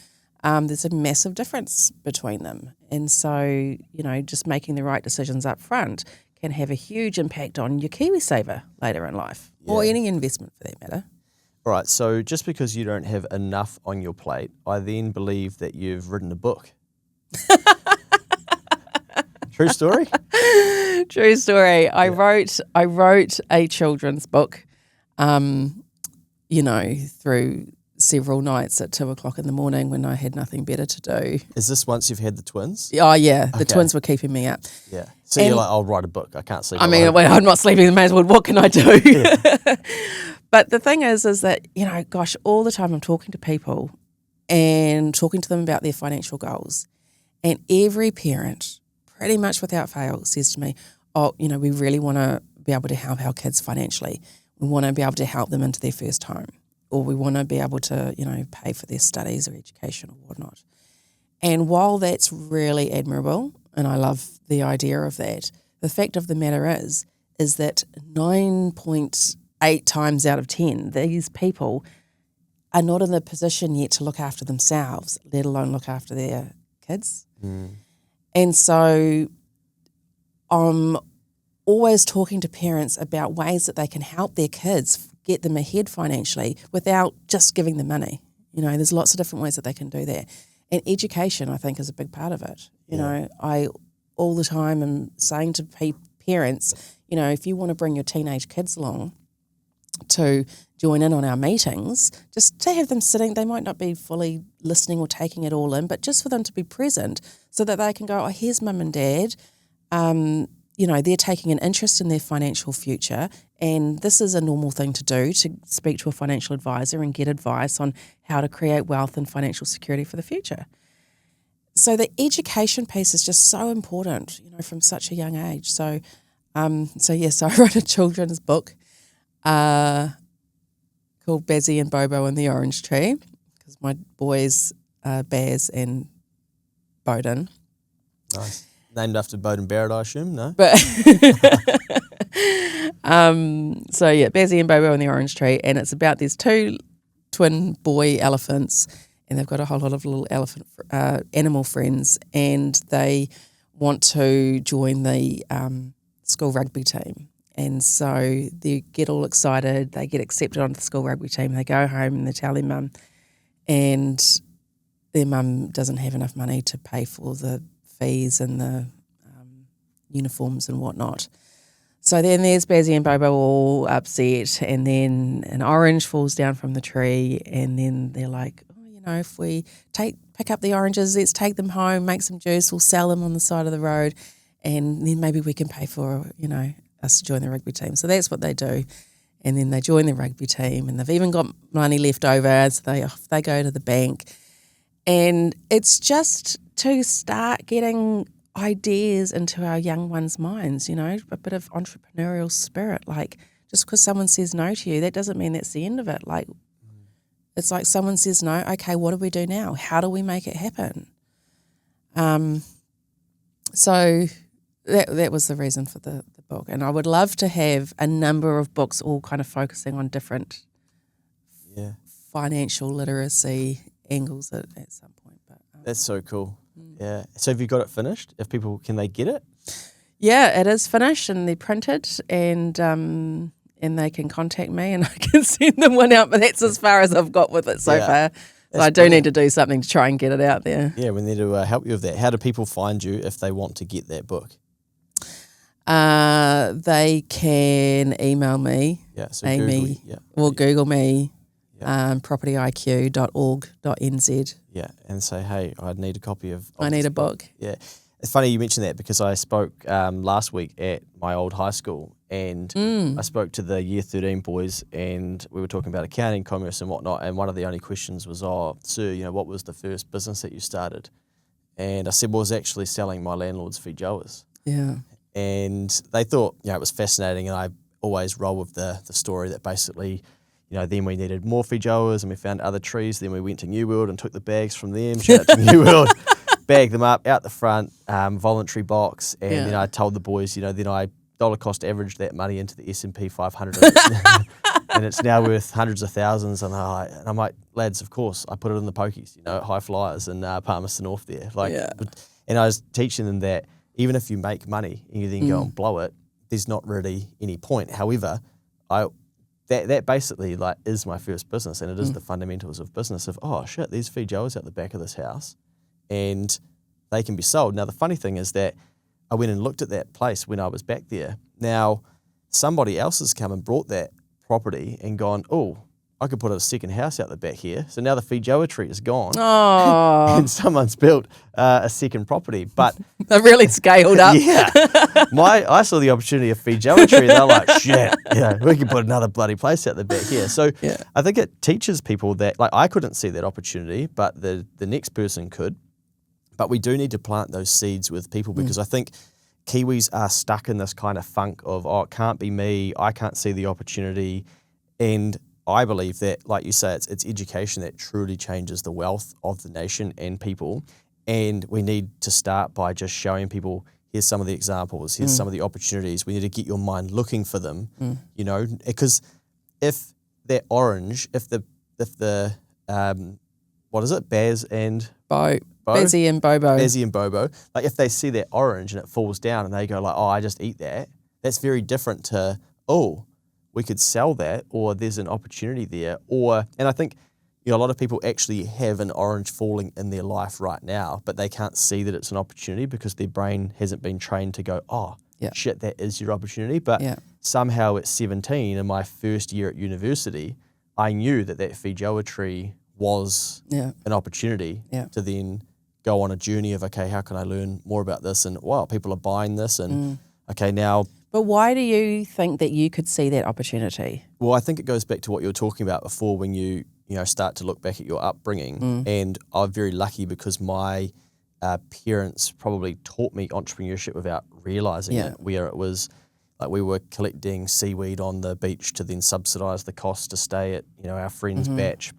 There's a massive difference between them. And so, just making the right decisions up front can have a huge impact on your Kiwi saver later in life, or any investment for that matter. All right, so just because you don't have enough on your plate, I then believe that you've written a book. True story? True story. I wrote a children's book, through several nights at 2:00 in the morning when I had nothing better to do. Is this once you've had the twins? Oh, yeah. The twins were keeping me up. Yeah. So you're like, I'll write a book. I can't sleep. I mean, when I'm not sleeping, may as well, what can I do? Yeah. But the thing is that, all the time I'm talking to people and talking to them about their financial goals. And every parent, pretty much without fail, says to me, we really want to be able to help our kids financially. We want to be able to help them into their first home. Or we want to be able to, pay for their studies or education or whatnot. And while that's really admirable, and I love the idea of that, the fact of the matter is is that 9.8 times out of 10, these people are not in the position yet to look after themselves, let alone look after their kids. And so I'm always talking to parents about ways that they can help their kids get them ahead financially without just giving them money. You know, there's lots of different ways that they can do that. And education, I think, is a big part of it. You know, I all the time am saying to parents, you know, if you want to bring your teenage kids along to join in on our meetings, just to have them sitting, they might not be fully listening or taking it all in, but just for them to be present so that they can go, oh, here's mum and dad. You know, they're taking an interest in their financial future, and this is a normal thing to do, to speak to a financial advisor and get advice on how to create wealth and financial security for the future. So the education piece is just so important, you know, from such a young age. So yes, I wrote a children's book called Bizzy and Bobo and the Orange Tree, because my boys are Baz and Bowden. Nice. Named after Bowden Barrett, I assume, no? But so yeah, Bizzy and Bobo and the Orange Tree, and it's about these two twin boy elephants, and they've got a whole lot of little elephant animal friends, and they want to join the school rugby team. And so they get all excited, they get accepted onto the school rugby team, they go home and they tell their mum, and their mum doesn't have enough money to pay for the fees and the uniforms and whatnot. So then there's Bizzy and Bobo all upset, and then an orange falls down from the tree, and then they're like, oh, you know, if we pick up the oranges, let's take them home, make some juice, we'll sell them on the side of the road, and then maybe we can pay for, you know, us to join the rugby team. So that's what they do. And then they join the rugby team, and they've even got money left over, so they go to the bank. And it's just to start getting ideas into our young ones' minds, you know, a bit of entrepreneurial spirit. Like, just because someone says no to you, that doesn't mean that's the end of it. Like, it's like someone says no, okay, what do we do now? How do we make it happen? So that was the reason for the book. And I would love to have a number of books all kind of focusing on different financial literacy angles at some point. But That's so cool. Yeah. So have you got it finished? If people, can they get it? yeah, it is finished and they're printed, and they can contact me and I can send them one out. But that's as far as I've got with it so far. So I do need to do something to try and get it out there. Yeah, we need to help you with that. How do people find you if they want to get that book? They can email me, So Amy, or Google me, propertyiq.org.nz. Yeah, and say, hey, I need a copy of I need a book. Yeah. It's funny you mentioned that, because I spoke last week at my old high school, and I spoke to the year 13 boys, and we were talking about accounting, commerce and whatnot, and one of the only questions was, oh, sir, you know, what was the first business that you started? And I said, well, I was actually selling my landlord's feijoas. Yeah. And they thought, you know, it was fascinating, and I always roll with the story that basically, you know, then we needed more feijoas and we found other trees. Then we went to New World and took the bags from them, shout out to New World, bagged them up out the front, voluntary box. And then I told the boys, you know, then I dollar cost averaged that money into the S&P 500. And it's now worth hundreds of thousands. And I'm like, lads, of course, I put it in the pokies, you know, at High Flyers and Palmerston North there. And I was teaching them that even if you make money and you then go and blow it, there's not really any point. However, that basically like is my first business, and it is the fundamentals of business of, oh shit, there's feijoas out the back of this house and they can be sold. Now the funny thing is that I went and looked at that place when I was back there. Now somebody else has come and brought that property and gone, oh, I could put a second house out the back here. So now the feijoa tree is gone. Oh. And someone's built a second property. But they've really scaled up. Yeah. I saw the opportunity of feijoa tree, and they're like, shit, yeah, we can put another bloody place out the back here. So I think it teaches people that, like, I couldn't see that opportunity, but the next person could. But we do need to plant those seeds with people, because I think Kiwis are stuck in this kind of funk of, oh, it can't be me, I can't see the opportunity. And I believe that, like you say, it's education that truly changes the wealth of the nation and people. And we need to start by just showing people, here's some of the examples, here's some of the opportunities. We need to get your mind looking for them, you know, because if they're orange, if the what is it, Baz and Bizzy and Bobo. Bizzy and Bobo, like if they see that orange and it falls down and they go like, oh, I just eat that, that's very different to, oh, we could sell that, or there's an opportunity there, and I think, you know, a lot of people actually have an orange falling in their life right now, but they can't see that it's an opportunity because their brain hasn't been trained to go, oh, shit, that is your opportunity. But somehow at 17, in my first year at university, I knew that feijoa tree was an opportunity to then go on a journey of, okay, how can I learn more about this? And wow, people are buying this, and okay, now. But why do you think that you could see that opportunity? Well, I think it goes back to what you were talking about before when you start to look back at your upbringing. And I'm very lucky because my parents probably taught me entrepreneurship without realizing it, where it was like we were collecting seaweed on the beach to then subsidize the cost to stay at, you know, our friend's batch.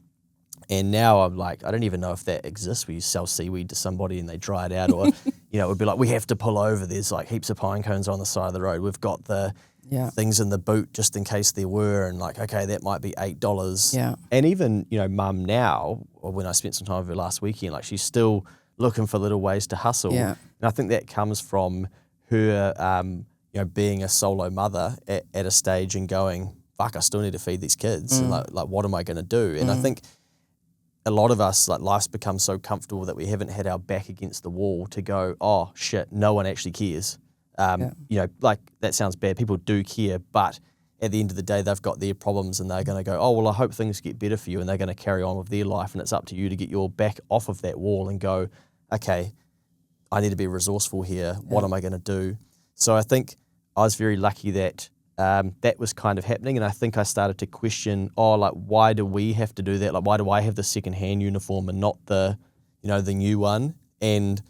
And now I'm like, I don't even know if that exists where you sell seaweed to somebody and they dry it out, or, you know, it would be like, we have to pull over. There's like heaps of pine cones on the side of the road. We've got the things in the boot just in case there were, and like, okay, that might be $8. Yeah. And even, you know, mum now, or when I spent some time with her last weekend, like she's still looking for little ways to hustle. Yeah. And I think that comes from her, you know, being a solo mother at a stage and going, fuck, I still need to feed these kids. And like, what am I going to do? And I think a lot of us, like, life's become so comfortable that we haven't had our back against the wall to go, oh shit, no one actually cares. You know, like, that sounds bad. People do care, but at the end of the day, they've got their problems and they're going to go, oh, well, I hope things get better for you. And they're going to carry on with their life. And it's up to you to get your back off of that wall and go, okay, I need to be resourceful here. What am I going to do? So I think I was very lucky that that was kind of happening. And I think I started to question, oh, like, why do we have to do that? Like, why do I have the secondhand uniform and not the, you know, the new one? And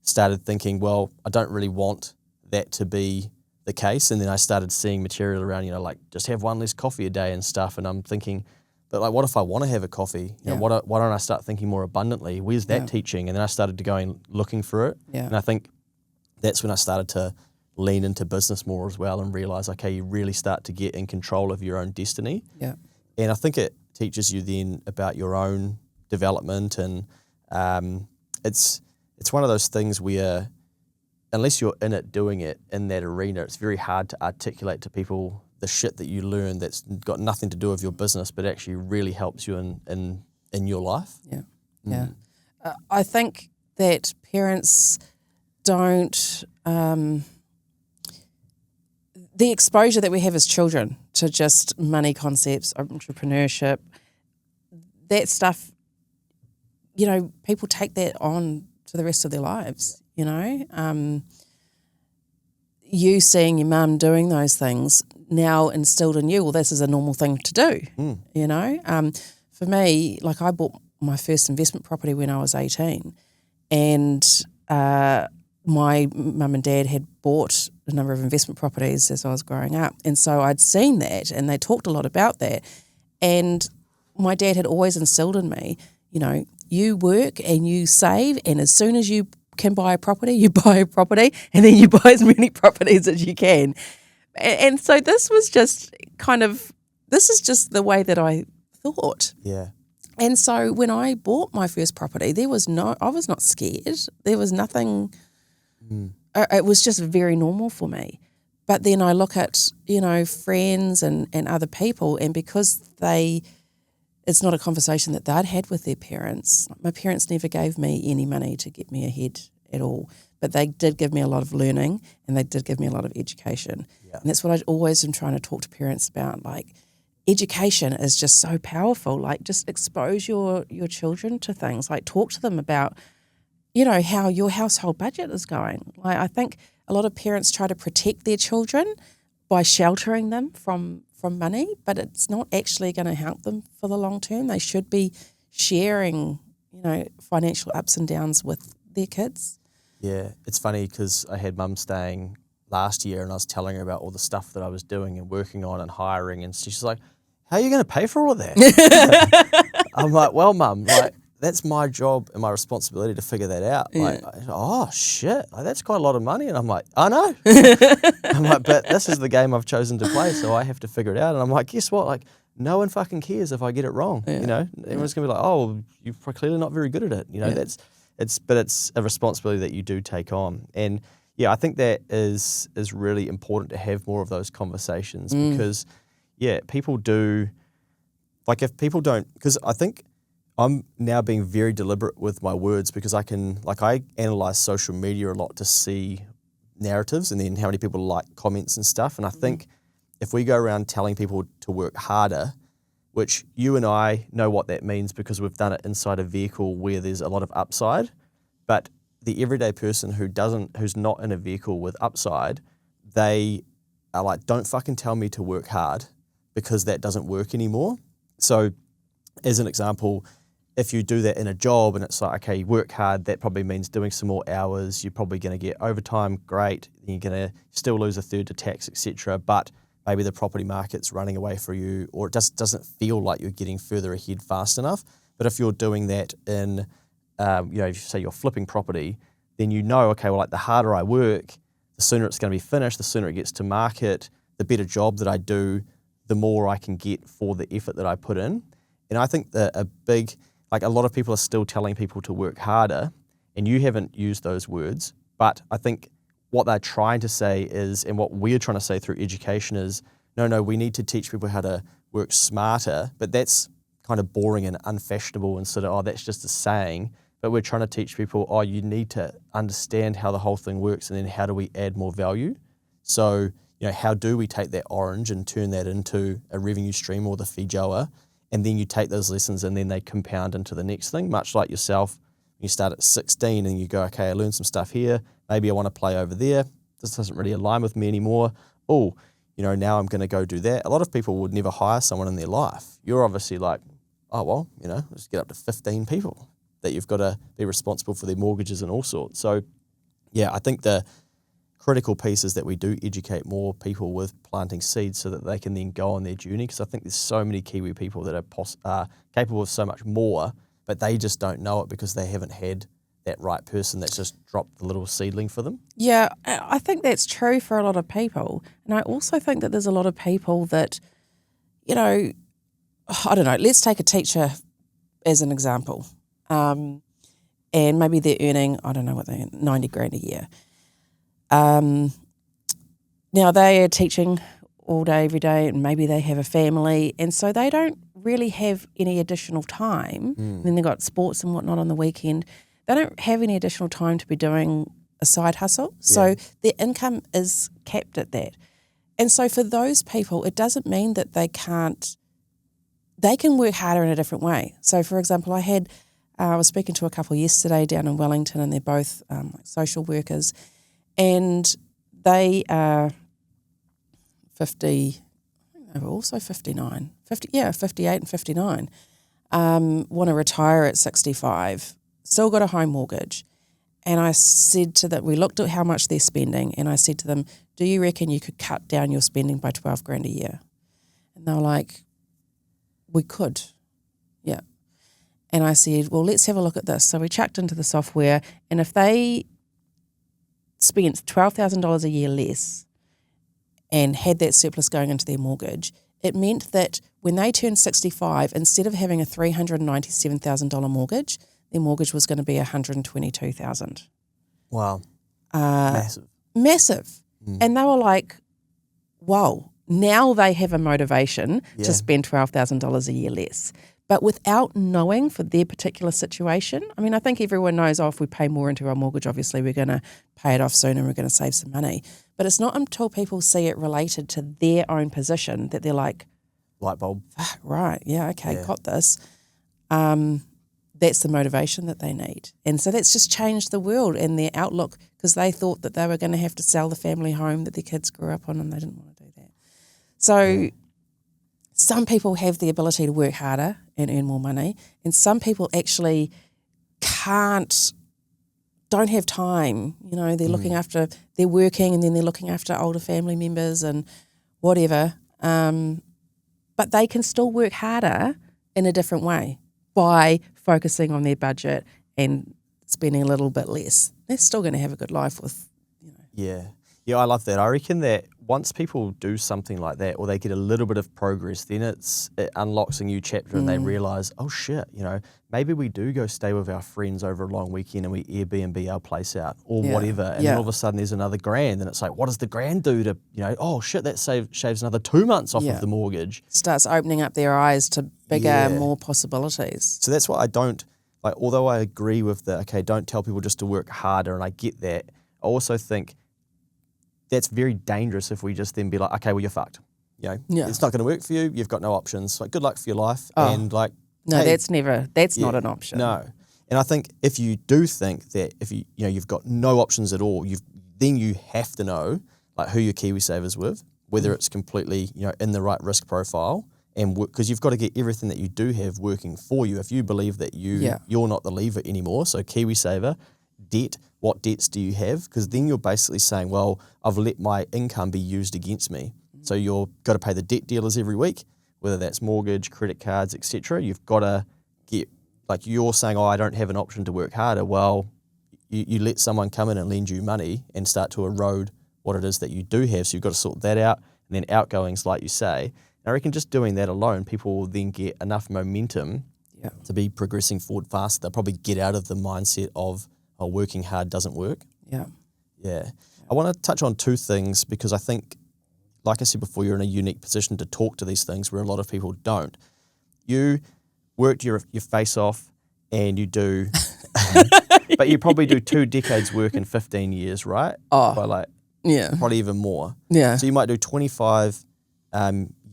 started thinking, well, I don't really want that to be the case. And then I started seeing material around, you know, like, just have one less coffee a day and stuff. And I'm thinking, but like, what if I want to have a coffee? You know, why don't I start thinking more abundantly? Where's that teaching? And then I started to go and looking for it. Yeah. And I think that's when I started to lean into business more as well and realize, okay, you really start to get in control of your own destiny. Yeah. And I think it teaches you then about your own development, and it's one of those things where unless you're in it doing it in that arena, it's very hard to articulate to people the shit that you learn that's got nothing to do with your business but actually really helps you in your life. Yeah. Yeah. I think that parents don't the exposure that we have as children to just money concepts, entrepreneurship, that stuff, you know, people take that on to the rest of their lives, you know. You seeing your mum doing those things now instilled in you, well, this is a normal thing to do, you know. For me, like, I bought my first investment property when I was 18, and my mum and dad had bought a number of investment properties as I was growing up. And so I'd seen that, and they talked a lot about that. And my dad had always instilled in me, you know, you work and you save, and as soon as you can buy a property, you buy a property, and then you buy as many properties as you can. And so this was just this is just the way that I thought. Yeah. And so when I bought my first property, I was not scared. There was nothing, it was just very normal for me. But then I look at, you know, friends and other people, and because it's not a conversation that they'd had with their parents. My parents never gave me any money to get me ahead at all, but they did give me a lot of learning, and they did give me a lot of education. Yeah. And that's what I always am trying to talk to parents about. Like, education is just so powerful. Like, just expose your children to things. Like, talk to them about, you know, how your household budget is going. Like, I think a lot of parents try to protect their children by sheltering them from money, but it's not actually going to help them for the long term. They should be sharing, you know, financial ups and downs with their kids. Yeah, it's funny because I had mum staying last year, and I was telling her about all the stuff that I was doing and working on and hiring, and she's like, how are you going to pay for all of that? I'm like, well, mum, like, that's my job and my responsibility to figure that out. Yeah. Like, oh shit, like, that's quite a lot of money. And I'm like, I know. I'm like, but this is the game I've chosen to play, so I have to figure it out. And I'm like, guess what? Like, no one fucking cares if I get it wrong. Yeah. You know, everyone's gonna be like, oh, you're clearly not very good at it. You know, but it's a responsibility that you do take on. And yeah, I think that is really important to have more of those conversations because, yeah, people do, like if people don't, because I think I'm now being very deliberate with my words because I analyze social media a lot to see narratives and then how many people like comments and stuff. And I think if we go around telling people to work harder, which you and I know what that means because we've done it inside a vehicle where there's a lot of upside, but the everyday person who's not in a vehicle with upside, they are like, don't fucking tell me to work hard because that doesn't work anymore. So as an example, if you do that in a job and it's like, okay, you work hard, that probably means doing some more hours. You're probably going to get overtime, great. You're going to still lose a third to tax, etc. But maybe the property market's running away for you, or it just doesn't feel like you're getting further ahead fast enough. But if you're doing that in, if you say you're flipping property, then you know, okay, well, like the harder I work, the sooner it's going to be finished, the sooner it gets to market, the better job that I do, the more I can get for the effort that I put in. And I think that a lot of people are still telling people to work harder, and you haven't used those words, but I think what they're trying to say is, and what we're trying to say through education is, no, we need to teach people how to work smarter, but that's kind of boring and unfashionable and sort of, oh, that's just a saying. But we're trying to teach people, oh, you need to understand how the whole thing works, and then how do we add more value? So, how do we take that orange and turn that into a revenue stream or the fijoa? And then you take those lessons and then they compound into the next thing, much like yourself. You start at 16 and you go, okay, I learned some stuff here. Maybe I want to play over there. This doesn't really align with me anymore. Oh, now I'm going to go do that. A lot of people would never hire someone in their life. You're obviously like, oh, well, let's get up to 15 people that you've got to be responsible for their mortgages and all sorts. So, yeah, I think the critical piece is that we do educate more people with planting seeds so that they can then go on their journey, because I think there's so many Kiwi people that are capable of so much more, but they just don't know it because they haven't had that right person that's just dropped the little seedling for them. Yeah, I think that's true for a lot of people. And I also think that there's a lot of people that, I don't know, let's take a teacher as an example. And maybe they're earning, I don't know what they earn, 90 grand a year. Now they are teaching all day, every day, and maybe they have a family, and so they don't really have any additional time. And then they've got sports and whatnot on the weekend. They don't have any additional time to be doing a side hustle. So their income is capped at that. And so for those people, it doesn't mean that they can work harder in a different way. So for example, I was speaking to a couple yesterday down in Wellington, and they're both social workers, and they are 50, they were also 59, 58 and 59, want to retire at 65, still got a home mortgage. And I said to them, we looked at how much they're spending, and I said to them, do you reckon you could cut down your spending by 12 grand a year? And they were like, we could, yeah. And I said, well, let's have a look at this. So we chucked into the software, and if they spent $12,000 a year less and had that surplus going into their mortgage, it meant that when they turned 65, instead of having a $397,000 mortgage, their mortgage was going to be $122,000. Wow. Massive. Massive. And they were like, wow, now they have a motivation to spend $12,000 a year less. But without knowing for their particular situation, I mean, I think everyone knows, if we pay more into our mortgage, obviously we're going to pay it off soon and we're going to save some money. But it's not until people see it related to their own position that they're like, light bulb. Right, yeah, okay, got this. That's the motivation that they need. And so that's just changed the world and their outlook, because they thought that they were going to have to sell the family home that their kids grew up on, and they didn't want to do that. So some people have the ability to work harder and earn more money, and some people actually don't have time. They're looking after, they're working, and then they're looking after older family members and whatever. But they can still work harder in a different way. by focusing on their budget and spending a little bit less. They're still going to have a good life with, Yeah. Yeah, I love that. I reckon that once people do something like that or they get a little bit of progress, then it unlocks a new chapter and they realise, oh shit, maybe we do go stay with our friends over a long weekend and we Airbnb our place out or whatever. And then all of a sudden there's another grand and it's like, what does the grand do to, oh shit, that shaves another 2 months off of the mortgage. Starts opening up their eyes to bigger, more possibilities. So that's why I don't, although I agree with don't tell people just to work harder, and I get that, I also think that's very dangerous if we just then be like, okay, well, you're fucked. It's not going to work for you. You've got no options. Like, good luck for your life. And no, hey, that's not an option. No. And I think if you do think that if you've got no options at all, then you have to know who your KiwiSaver's with, whether it's completely, in the right risk profile, and because you've got to get everything that you do have working for you. If you believe that you're not the lever anymore, so KiwiSaver, debt, what debts do you have? Because then you're basically saying, well, I've let my income be used against me. So you've got to pay the debt dealers every week, whether that's mortgage, credit cards, etc. You've got to get, you're saying, I don't have an option to work harder. Well, you let someone come in and lend you money and start to erode what it is that you do have. So you've got to sort that out. And then outgoings, like you say. And I reckon just doing that alone, people will then get enough momentum to be progressing forward faster. They'll probably get out of the mindset of, working hard doesn't work. Yeah. Yeah. I want to touch on two things because I think, like I said before, you're in a unique position to talk to these things where a lot of people don't. You worked your face off and you do, but you probably do 2 decades work in 15 years, right? Oh, probably even more. Yeah. So you might do 25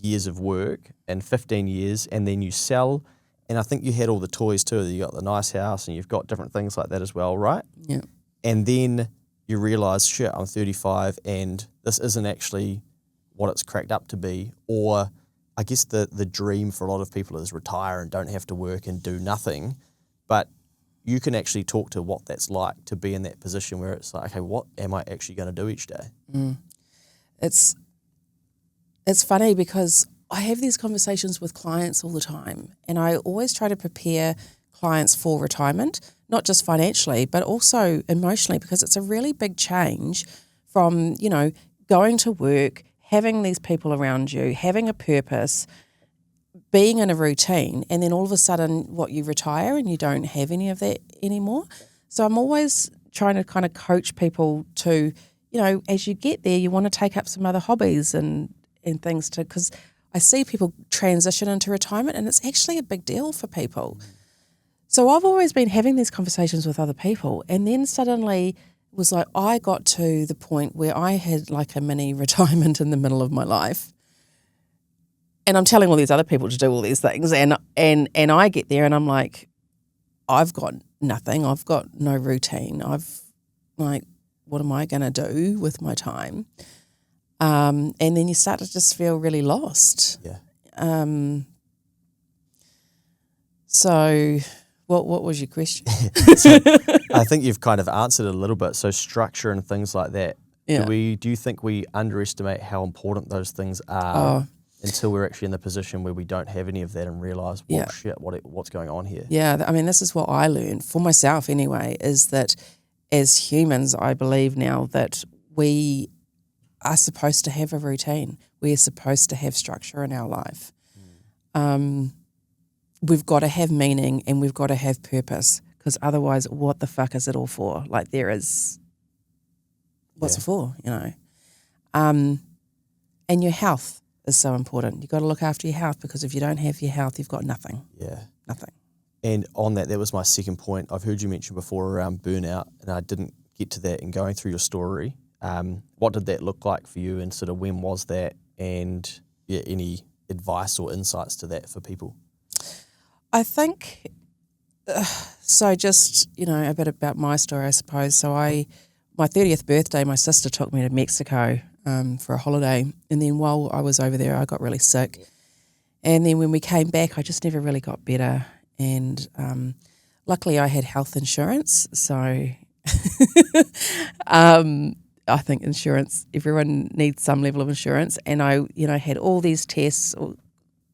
years of work in 15 years and then you sell. And I think you had all the toys too. You got the nice house and you've got different things like that as well, right? Yeah. And then you realise, shit, I'm 35 and this isn't actually what it's cracked up to be. Or I guess the dream for a lot of people is retire and don't have to work and do nothing. But you can actually talk to what that's like to be in that position where it's like, okay, what am I actually going to do each day? It's funny because I have these conversations with clients all the time, and I always try to prepare clients for retirement, not just financially, but also emotionally, because it's a really big change from, going to work, having these people around you, having a purpose, being in a routine, and then all of a sudden, you retire and you don't have any of that anymore. So I'm always trying to kind of coach people to, as you get there, you want to take up some other hobbies and things too, because I see people transition into retirement and it's actually a big deal for people. So I've always been having these conversations with other people, and then suddenly it was like I got to the point where I had like a mini retirement in the middle of my life. And I'm telling all these other people to do all these things, and I get there and I'm like, I've got nothing. I've got no routine. What am I going to do with my time? And then you start to just feel really lost. Yeah. So what was your question? So I think you've kind of answered it a little bit. So structure and things like that. Yeah. Do you think we underestimate how important those things are until we're actually in the position where we don't have any of that and realise, what's going on here? Yeah, I mean, this is what I learned for myself anyway, is that as humans, I believe now that we are supposed to have a routine. We're supposed to have structure in our life. We've got to have meaning and we've got to have purpose, because otherwise what the fuck is it all for? What's it for, And your health is so important. You've got to look after your health, because if you don't have your health, you've got nothing. Yeah. Nothing. And on that was my second point. I've heard you mention before around burnout, and I didn't get to that in going through your story. What did that look like for you, and sort of when was that, and any advice or insights to that for people? I think, so just, a bit about my story, I suppose. So my 30th birthday, my sister took me to Mexico for a holiday, and then while I was over there, I got really sick. And then when we came back, I just never really got better. And luckily I had health insurance, so I think insurance, everyone needs some level of insurance. And I, had all these tests,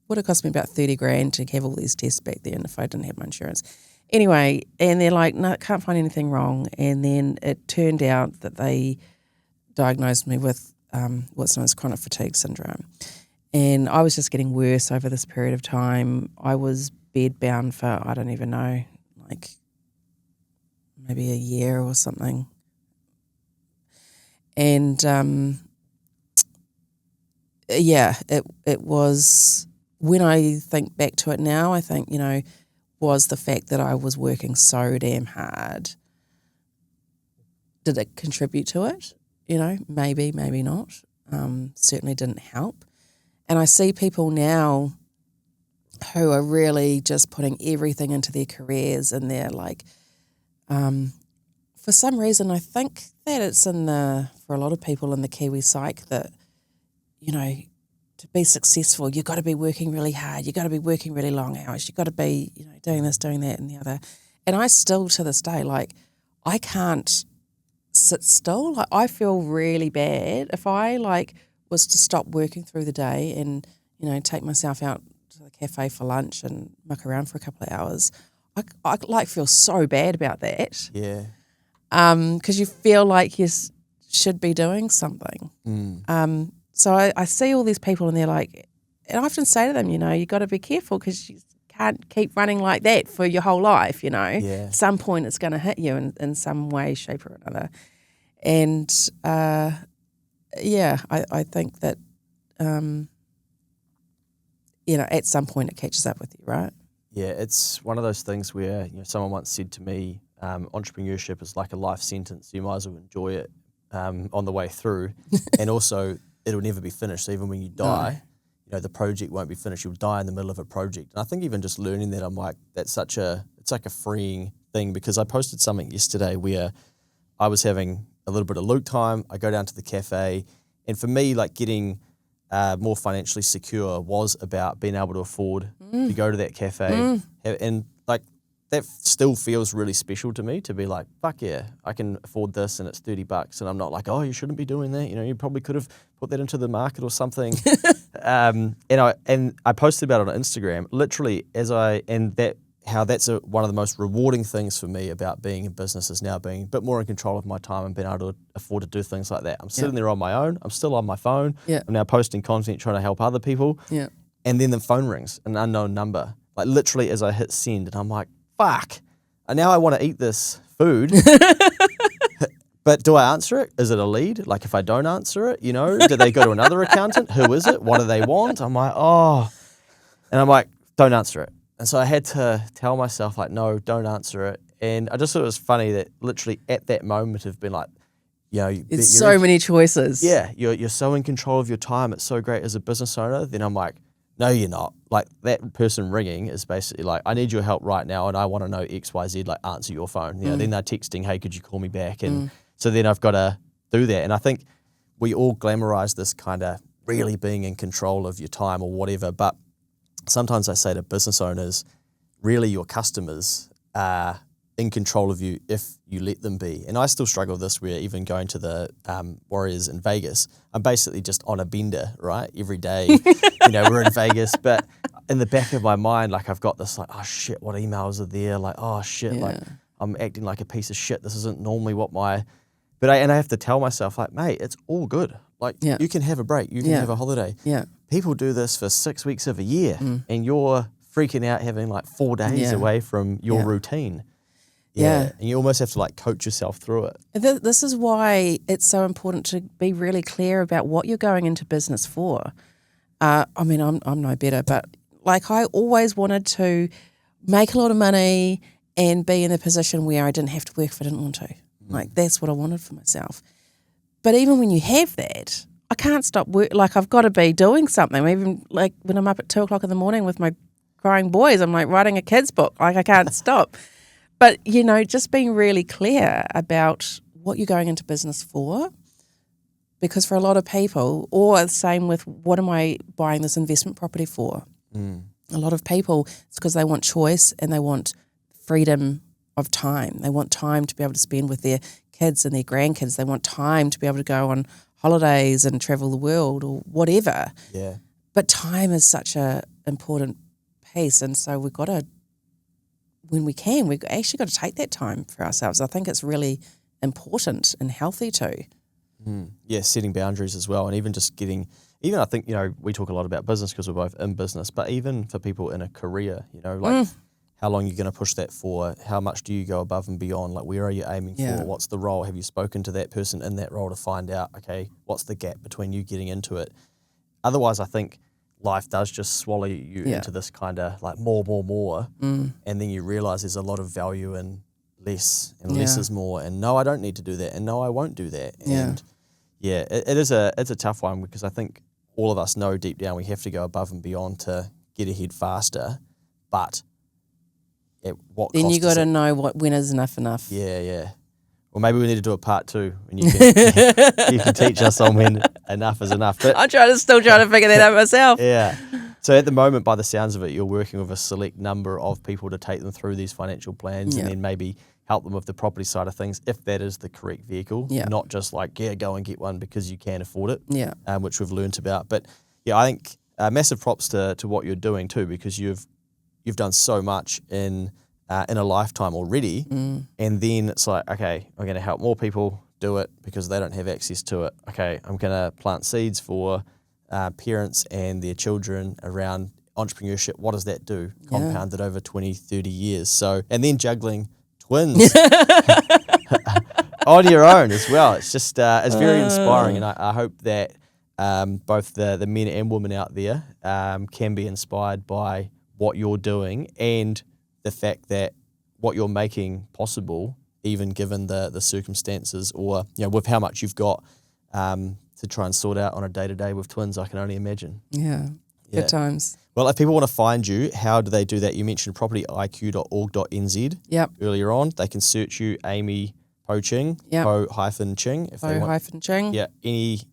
would have cost me about 30 grand to have all these tests back then if I didn't have my insurance. Anyway, and they're like, no, can't find anything wrong. And then it turned out that they diagnosed me with what's known as chronic fatigue syndrome. And I was just getting worse over this period of time. I was bedbound for, I don't even know, like maybe a year or something. And it was, when I think back to it now, I think, was the fact that I was working so damn hard. Did it contribute to it? Maybe, maybe not. Certainly didn't help. And I see people now who are really just putting everything into their careers, and they're like, for some reason, I think that it's for a lot of people in the Kiwi psyche that, to be successful, you've got to be working really hard. You've got to be working really long hours. You've got to be, doing this, doing that and the other. And I still, to this day, I can't sit still. Like, I feel really bad if I, was to stop working through the day and, take myself out to the cafe for lunch and muck around for a couple of hours. I feel so bad about that. Yeah. Because you feel like you should be doing something. So I see all these people and they're like, and I often say to them, you got to be careful because you can't keep running like that for your whole life, Yeah. At some point it's going to hit you in some way, shape or another. And, I think that, at some point it catches up with you, right? Yeah, it's one of those things where, someone once said to me, entrepreneurship is like a life sentence. You might as well enjoy it on the way through. And also, it'll never be finished. So even when you die, the project won't be finished. You'll die in the middle of a project. And I think even just learning that, I'm like, it's like a freeing thing, because I posted something yesterday where I was having a little bit of Luke time. I go down to the cafe, and for me, getting more financially secure was about being able to afford to go to that cafe. And that still feels really special to me, to be like, fuck yeah, I can afford this and it's $30. And I'm not like, oh, you shouldn't be doing that. You probably could have put that into the market or something. And I posted about it on Instagram, literally how that's one of the most rewarding things for me about being in business, is now being a bit more in control of my time and being able to afford to do things like that. I'm sitting there on my own. I'm still on my phone. Yeah. I'm now posting content, trying to help other people. Yeah. And then the phone rings, an unknown number, literally as I hit send, and I'm like, fuck, and now I want to eat this food. But do I answer it? Is it a lead? If I don't answer it, did they go to another accountant? Who is it? What do they want? I'm like, oh. And I'm like, don't answer it. And so I had to tell myself, no, don't answer it. And I just thought it was funny that literally at that moment of being like, there's so many choices. Yeah, you're so in control of your time. It's so great as a business owner. Then I'm like, no, you're not. That person ringing is basically I need your help right now, and I want to know X, Y, Z, answer your phone. Then they're texting, hey, could you call me back? And so then I've got to do that. And I think we all glamorize this kind of really being in control of your time or whatever. But sometimes I say to business owners, really your customers are in control of you if you let them be. And I still struggle with this, where even going to the Warriors in Vegas, I'm basically just on a bender, right? Every day, we're in Vegas. But in the back of my mind, I've got this oh shit, what emails are there? Oh shit, I'm acting like a piece of shit. This isn't normally what but I have to tell myself, mate, it's all good. You can have a break, you can have a holiday. Yeah. People do this for 6 weeks of a year, and you're freaking out having 4 days away from your routine. Yeah. And you almost have to coach yourself through it. This is why it's so important to be really clear about what you're going into business for. I'm no better, but I always wanted to make a lot of money and be in a position where I didn't have to work if I didn't want to. That's what I wanted for myself. But even when you have that, I can't stop work. I've got to be doing something. Even when I'm up at 2:00 in the morning with my crying boys, I'm writing a kid's book. I can't stop. But, just being really clear about what you're going into business for, because for a lot of people, or the same with what am I buying this investment property for? A lot of people, it's because they want choice and they want freedom of time. They want time to be able to spend with their kids and their grandkids. They want time to be able to go on holidays and travel the world or whatever. Yeah. But time is such a important piece, and so we've got to, when we can, we've actually got to take that time for ourselves. I think it's really important and healthy too. Yeah, setting boundaries as well, and even just getting, even I think, we talk a lot about business because we're both in business, but even for people in a career, like how long you're going to push that for, how much do you go above and beyond, like where are you aiming for, what's the role, have you spoken to that person in that role to find out, okay, what's the gap between you getting into it? Otherwise, I think life does just swallow you into this kind of like more, and then you realize there's a lot of value in less, and less is more, and no, I don't need to do that, and no, I won't do that. And it's a tough one, because I think all of us know deep down we have to go above and beyond to get ahead faster, but at what Then cost you got is to it? know when is enough. Yeah. Well, maybe we need to do a part 2, and you can teach us on when enough is enough. But I'm still trying to figure that out myself. yeah. So at the moment, by the sounds of it, you're working with a select number of people to take them through these financial plans, and then maybe help them with the property side of things, if that is the correct vehicle, not just like, go and get one because you can afford it, which we've learnt about. But yeah, I think massive props to what you're doing too, because you've done so much in a lifetime already, and then it's like, okay, I'm going to help more people do it because they don't have access to it. Okay, I'm going to plant seeds for parents and their children around entrepreneurship. What does that do? Compounded over 20, 30 years. So, and then juggling twins on your own as well. It's just, it's very inspiring, and I hope that both the men and women out there can be inspired by what you're doing, and the fact that what you're making possible, even given the circumstances, or with how much you've got to try and sort out on a day-to-day with twins, I can only imagine. Yeah. Good times. Well, if people want to find you, how do they do that? You mentioned propertyiq.org.nz earlier on. They can search you, Amy Po-Ching, Po-Ching, if they want. Po-Ching. Yeah.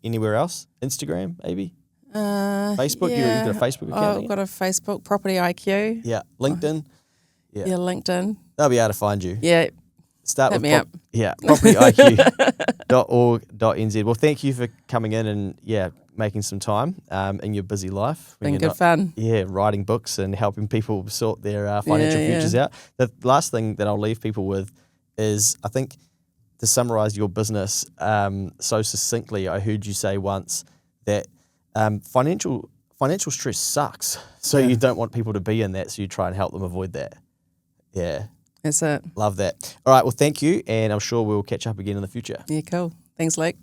Anywhere else? Instagram, maybe? Facebook? Yeah. You've got a Facebook account? I've got a Facebook, Property IQ. Yeah. LinkedIn? Yeah, LinkedIn. They'll be able to find you. Yeah. Start Hit with me up. propertyiq.org.nz. Well, thank you for coming in and making some time in your busy life. Been good fun. Yeah, writing books and helping people sort their financial futures out. The last thing that I'll leave people with is, I think, to summarize your business so succinctly, I heard you say once that financial stress sucks. So you don't want people to be in that, so you try and help them avoid that. Yeah. That's it. Love that. All right, well, thank you, and I'm sure we'll catch up again in the future. Yeah, cool. Thanks, Luke.